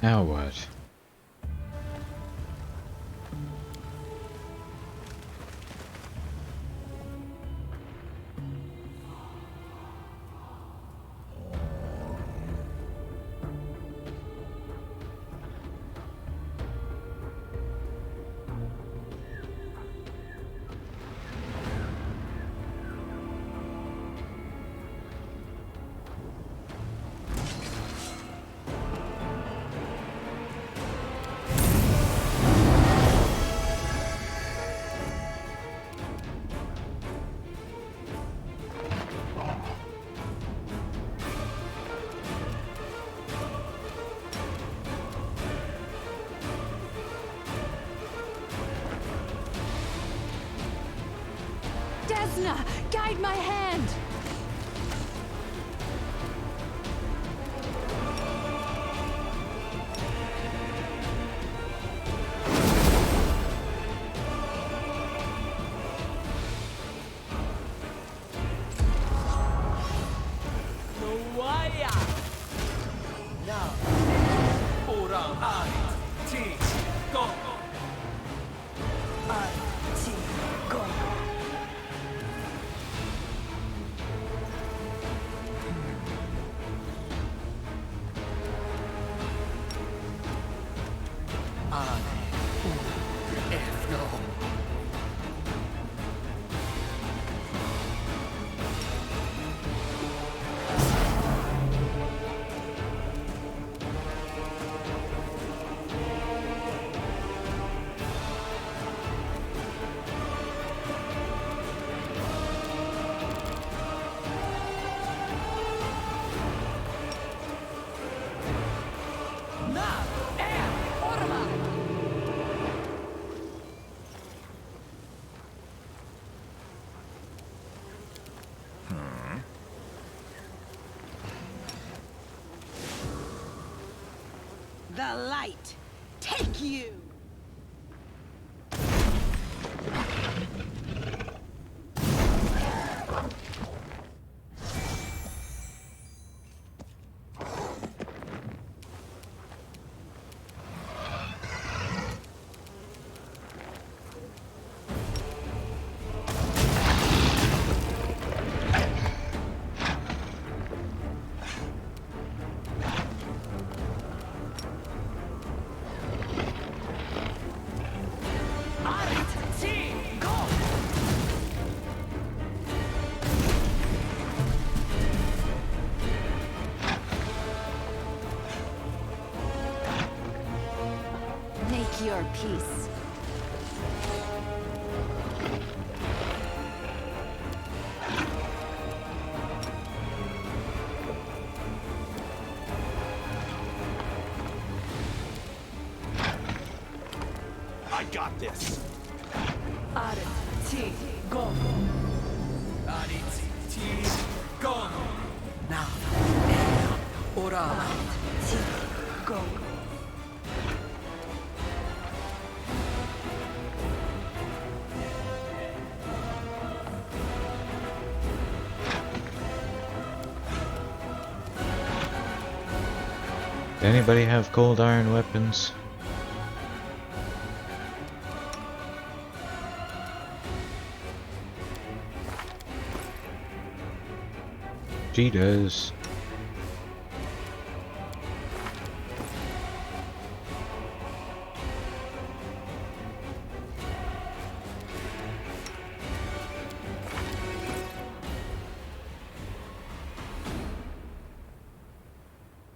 Now what? Desna, guide my hand! The light, take you! your peace. I got this. Arti Gom. Go. Now, ora. Go. Anybody have cold iron weapons? She does.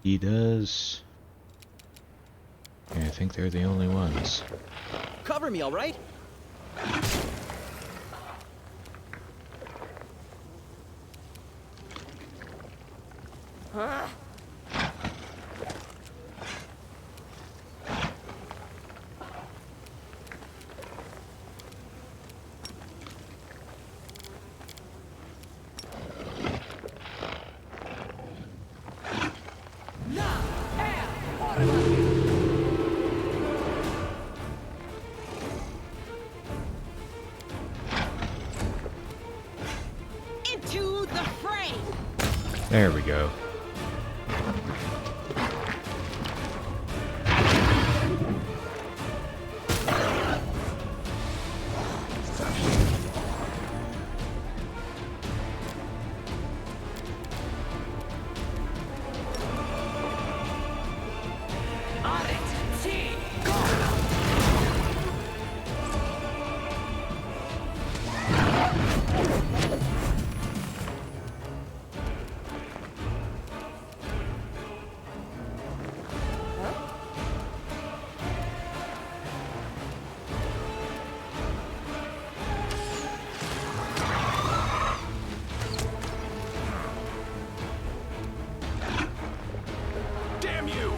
He does. Yeah, I think they're the only ones. Cover me, all right? Into the fray! There we go. Damn you!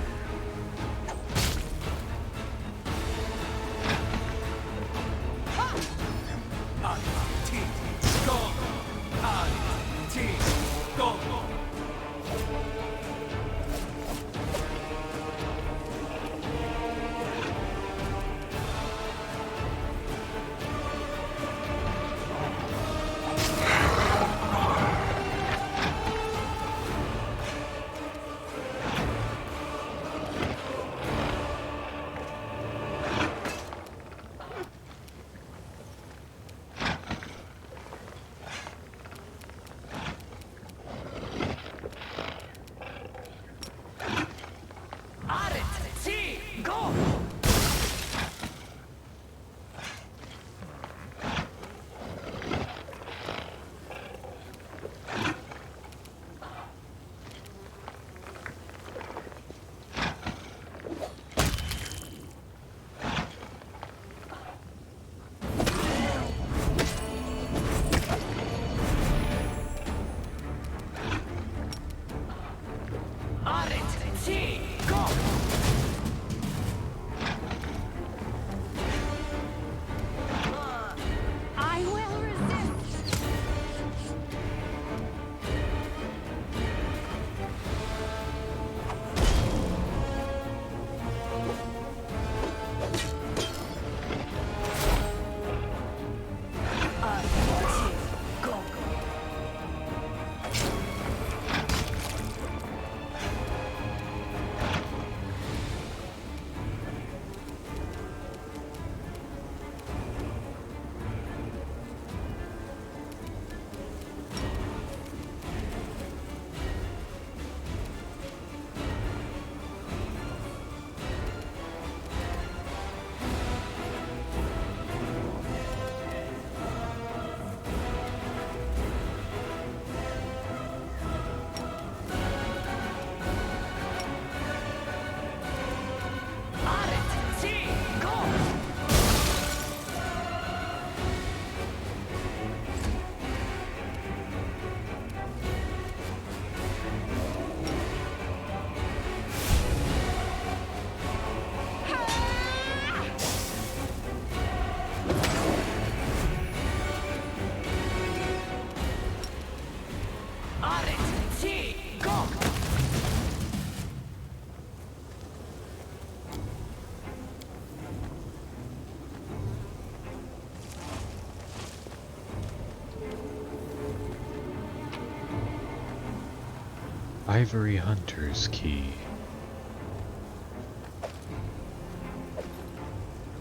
Ivory Hunter's Key.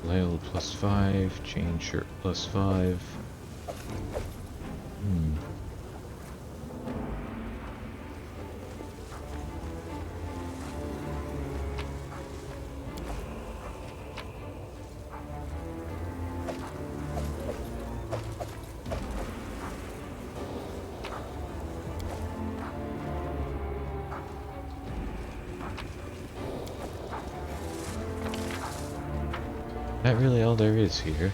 Flail +5, chain shirt +5. Not really all there is here.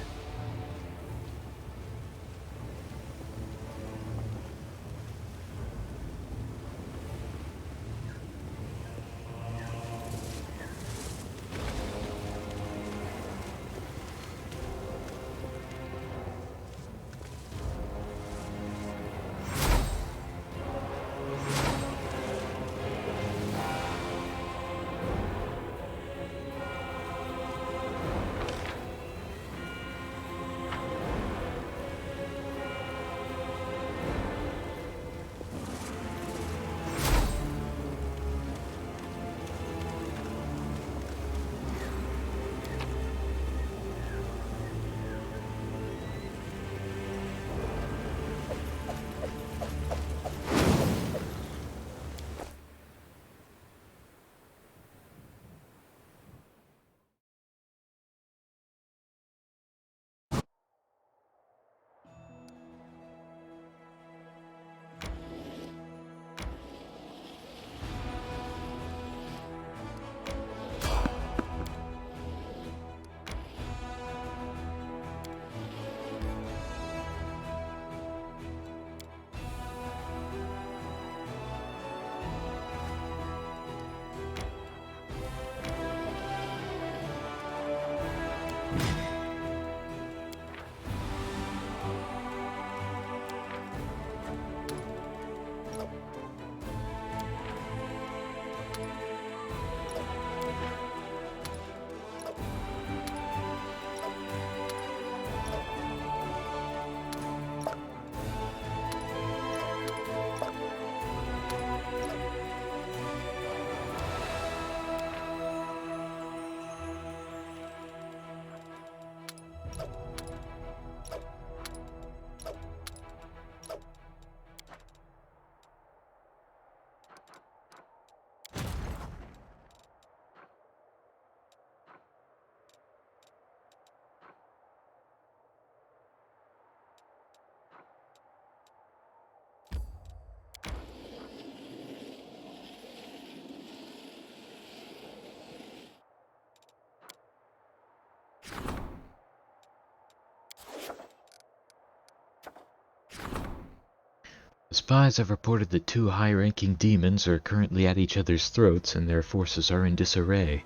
The spies have reported that two high-ranking demons are currently at each other's throats and their forces are in disarray.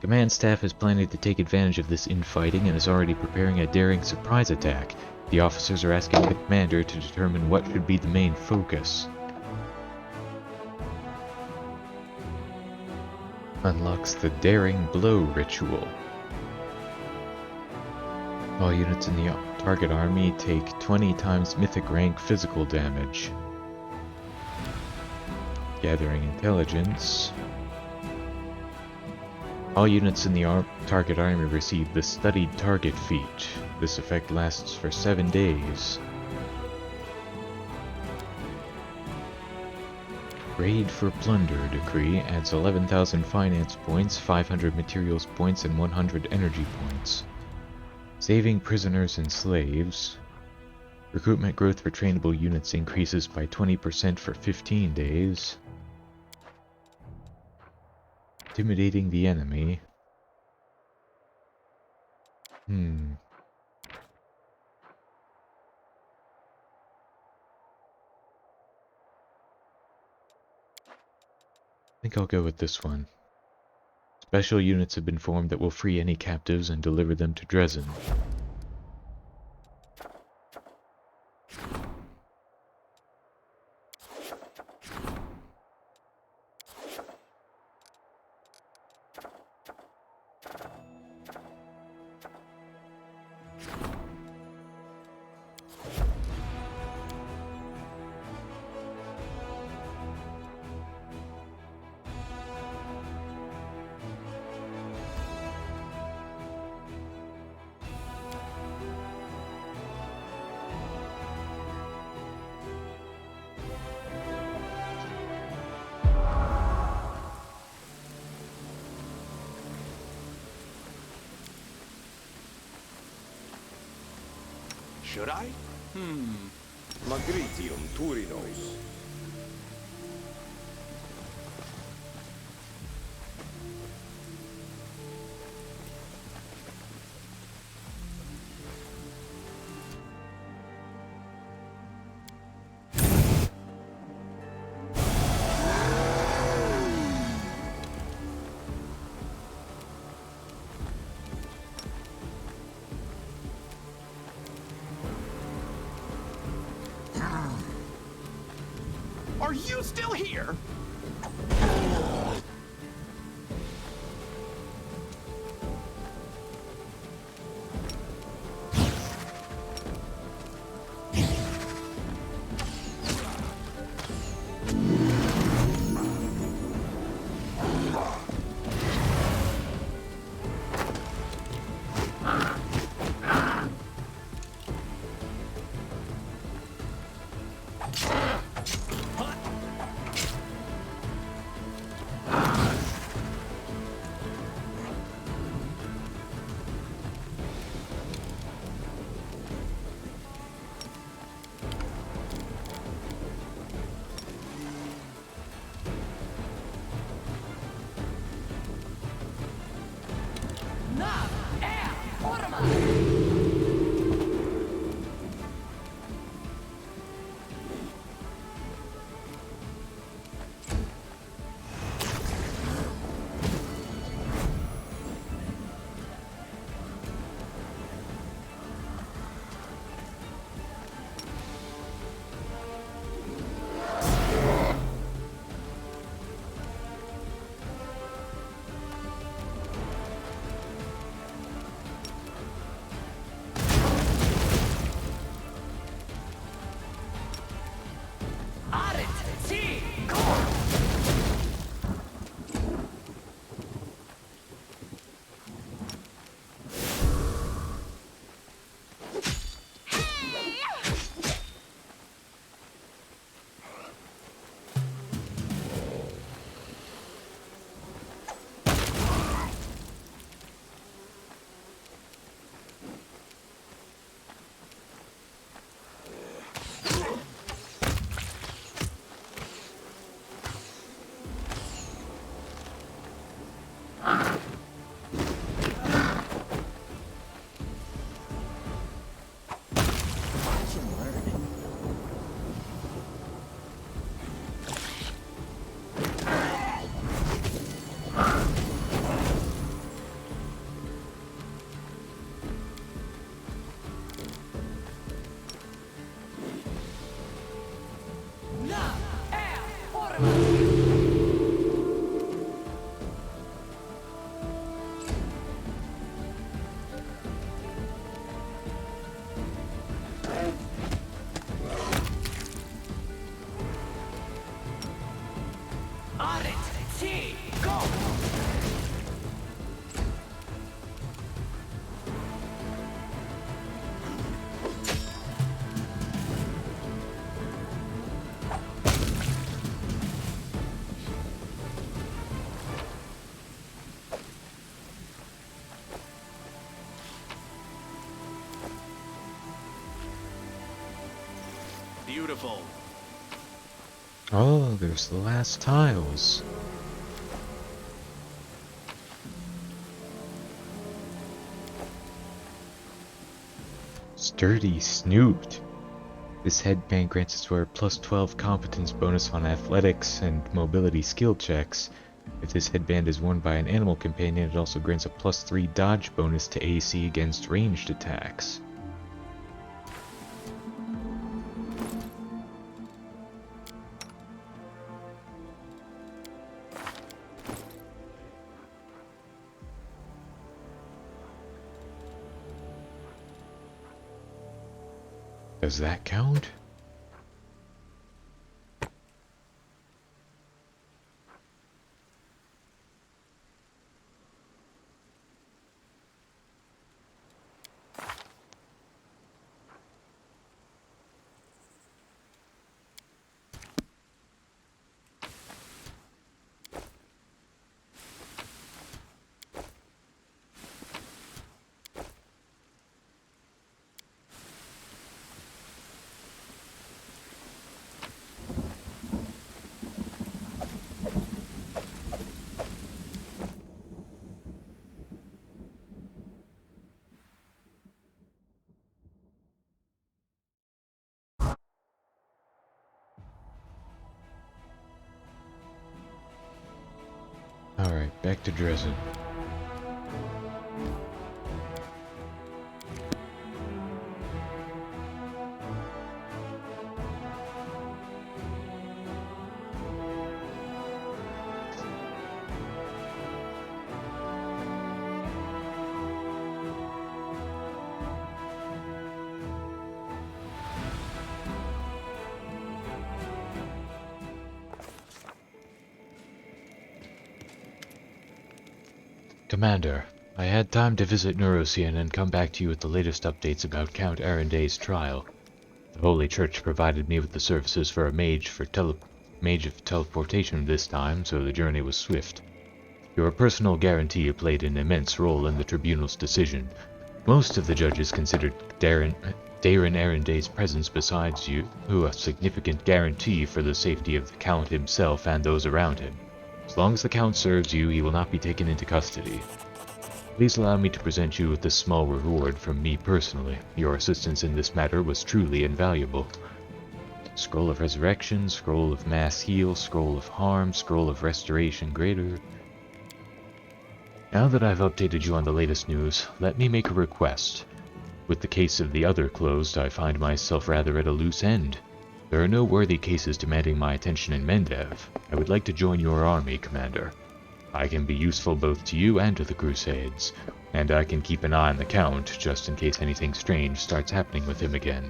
Command staff is planning to take advantage of this infighting and is already preparing a daring surprise attack. The officers are asking the commander to determine what should be the main focus. Unlocks the Daring Blow ritual. All units in the target army take 20 times mythic rank physical damage. Gathering intelligence. All units in the target army receive the Studied Target feat. This effect lasts for 7 days. Raid for Plunder decree adds 11,000 finance points, 500 materials points, and 100 energy points. Saving prisoners and slaves. Recruitment growth for trainable units increases by 20% for 15 days. Intimidating the enemy. I think I'll go with this one. Special units have been formed that will free any captives and deliver them to Dresden. Should I? Magritium Turinos. Are you still here? Beautiful. Oh, there's the last tiles. Sturdy Snoot. This headband grants its wearer plus 12 competence bonus on athletics and mobility skill checks. If this headband is worn by an animal companion, it also grants a plus 3 dodge bonus to AC against ranged attacks. Does that count? Alright, back to Dresden. Commander, I had time to visit Neurosian and come back to you with the latest updates about Count Arenday's trial. The Holy Church provided me with the services for a mage of teleportation this time, so the journey was swift. Your personal guarantee played an immense role in the tribunal's decision. Most of the judges considered Darren Arenday's presence besides you a significant guarantee for the safety of the Count himself and those around him. As long as the Count serves you, he will not be taken into custody. Please allow me to present you with this small reward from me personally. Your assistance in this matter was truly invaluable. Scroll of Resurrection, Scroll of Mass Heal, Scroll of Harm, Scroll of Restoration Greater. Now that I've updated you on the latest news, let me make a request. With the case of the other closed, I find myself rather at a loose end. There are no worthy cases demanding my attention in Mendev. I would like to join your army, Commander. I can be useful both to you and to the Crusades, and I can keep an eye on the Count, just in case anything strange starts happening with him again.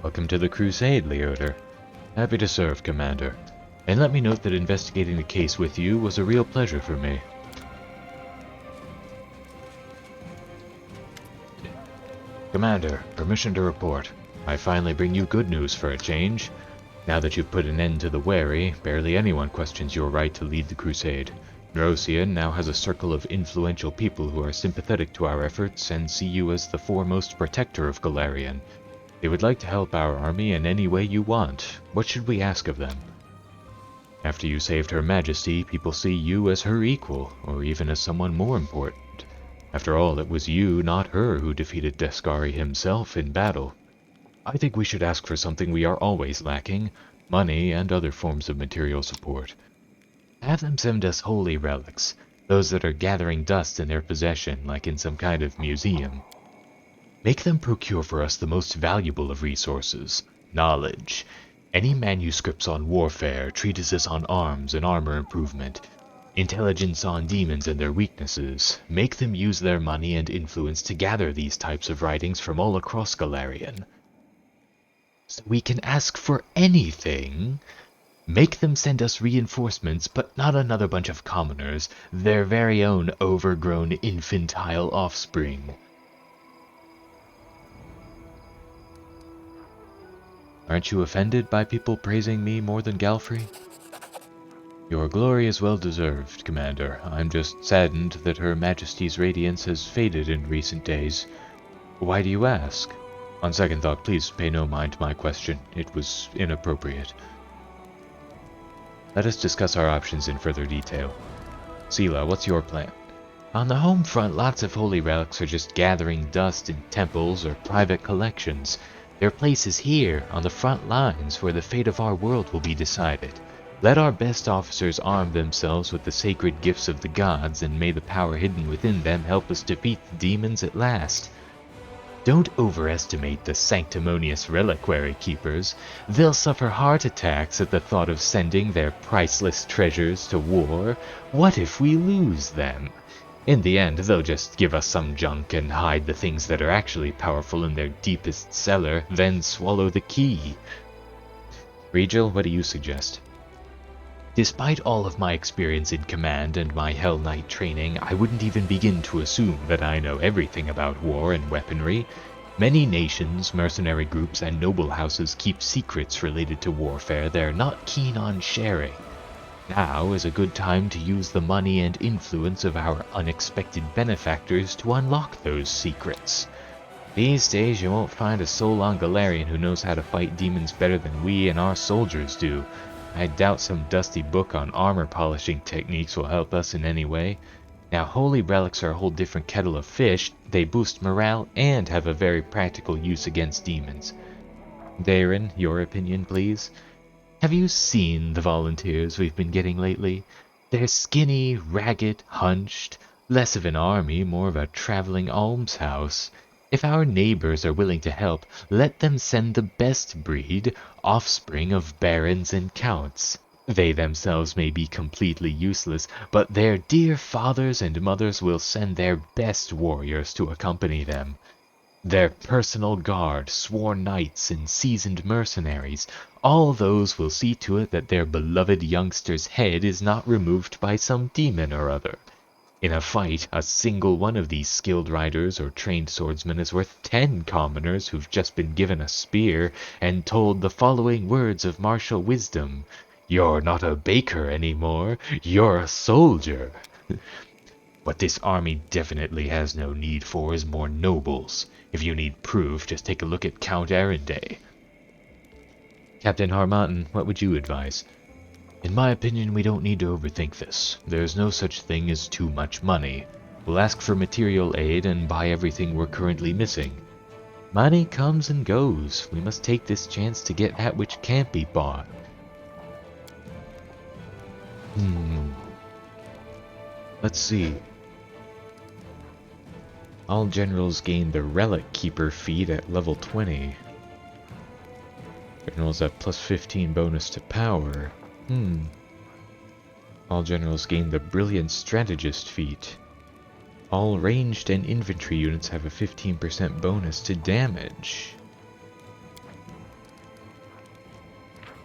Welcome to the Crusade, Leoder. Happy to serve, Commander. And let me note that investigating the case with you was a real pleasure for me. Commander, permission to report. I finally bring you good news for a change. Now that you've put an end to the wary, barely anyone questions your right to lead the crusade. Neurosian now has a circle of influential people who are sympathetic to our efforts and see you as the foremost protector of Golarion. They would like to help our army in any way you want. What should we ask of them? After you saved Her Majesty, people see you as her equal, or even as someone more important. After all, it was you, not her, who defeated Deskari himself in battle. I think we should ask for something we are always lacking, money and other forms of material support. Have them send us holy relics, those that are gathering dust in their possession like in some kind of museum. Make them procure for us the most valuable of resources, knowledge. Any manuscripts on warfare, treatises on arms and armor improvement, intelligence on demons and their weaknesses. Make them use their money and influence to gather these types of writings from all across Golarion. So we can ask for anything. Make them send us reinforcements, but not another bunch of commoners, their very own overgrown infantile offspring. Aren't you offended by people praising me more than Galfrey? Your glory is well deserved, Commander. I'm just saddened that Her Majesty's radiance has faded in recent days. Why do you ask? On second thought, please pay no mind to my question. It was inappropriate. Let us discuss our options in further detail. Sela, what's your plan? On the home front, lots of holy relics are just gathering dust in temples or private collections. Their place is here, on the front lines, where the fate of our world will be decided. Let our best officers arm themselves with the sacred gifts of the gods, and may the power hidden within them help us defeat the demons at last. Don't overestimate the sanctimonious reliquary keepers. They'll suffer heart attacks at the thought of sending their priceless treasures to war. What if we lose them? In the end, they'll just give us some junk and hide the things that are actually powerful in their deepest cellar, then swallow the key. Regil, what do you suggest? Despite all of my experience in command and my Hell Knight training, I wouldn't even begin to assume that I know everything about war and weaponry. Many nations, mercenary groups, and noble houses keep secrets related to warfare they're not keen on sharing. Now is a good time to use the money and influence of our unexpected benefactors to unlock those secrets. These days you won't find a soul on Golarion who knows how to fight demons better than we and our soldiers do. I doubt some dusty book on armor polishing techniques will help us in any way. Now, holy relics are a whole different kettle of fish. They boost morale and have a very practical use against demons. Darren, your opinion, please? Have you seen the volunteers we've been getting lately? They're skinny, ragged, hunched, less of an army, more of a traveling almshouse. If our neighbors are willing to help, let them send the best breed, offspring of barons and counts. They themselves may be completely useless, but their dear fathers and mothers will send their best warriors to accompany them. Their personal guard, sworn knights, and seasoned mercenaries, all those will see to it that their beloved youngster's head is not removed by some demon or other. In a fight, a single one of these skilled riders or trained swordsmen is worth 10 commoners who've just been given a spear and told the following words of martial wisdom. You're not a baker anymore, you're a soldier. What this army definitely has no need for is more nobles. If you need proof, just take a look at Count Arenday. Captain Harmattan, what would you advise? In my opinion, we don't need to overthink this. There's no such thing as too much money. We'll ask for material aid and buy everything we're currently missing. Money comes and goes. We must take this chance to get that which can't be bought. Let's see. All generals gain the Relic Keeper feat at level 20. Generals have plus 15 bonus to power. All generals gain the Brilliant Strategist feat. All ranged and infantry units have a 15% bonus to damage.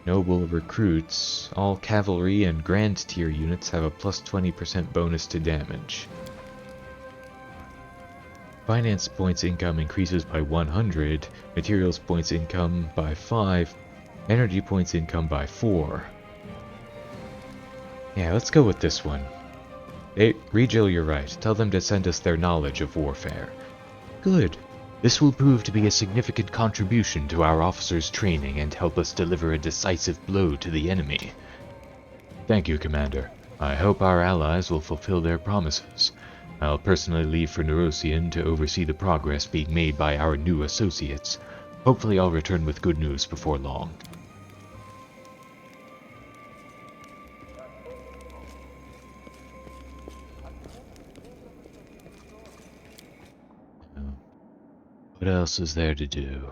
Noble recruits. All cavalry and grand tier units have a plus 20% bonus to damage. Finance points income increases by 100, materials points income by 5, energy points income by 4. Yeah, let's go with this one. Hey, Regil, you're right. Tell them to send us their knowledge of warfare. Good. This will prove to be a significant contribution to our officers' training and help us deliver a decisive blow to the enemy. Thank you, Commander. I hope our allies will fulfill their promises. I'll personally leave for Nerosian to oversee the progress being made by our new associates. Hopefully I'll return with good news before long. What else is there to do?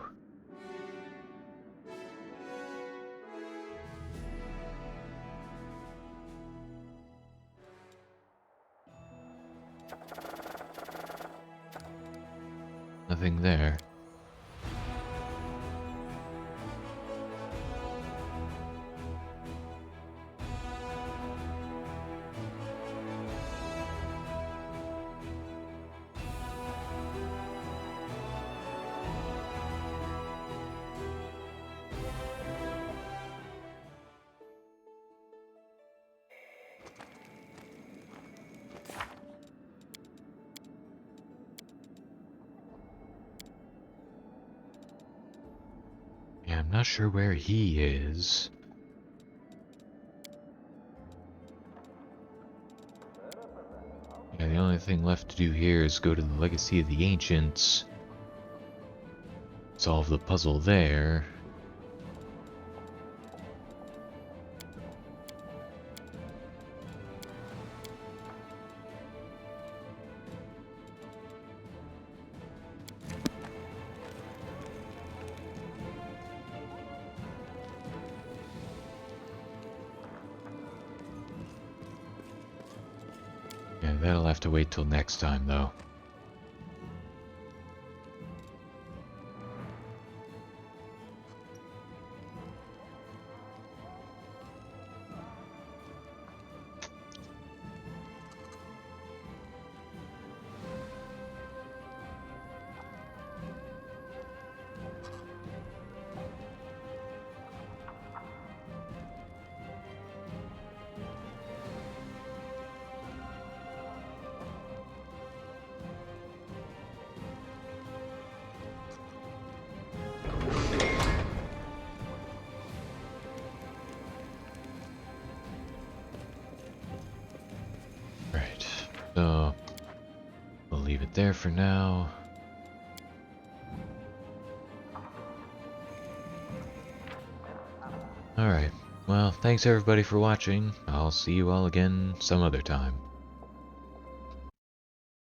Nothing there. Yeah, I'm not sure where he is. Yeah, the only thing left to do here is go to the Legacy of the Ancients, solve the puzzle there. Yeah, that'll have to wait till next time, though. Right, so we'll leave it there for now. Alright, Well, thanks everybody for watching. I'll see you all again some other time.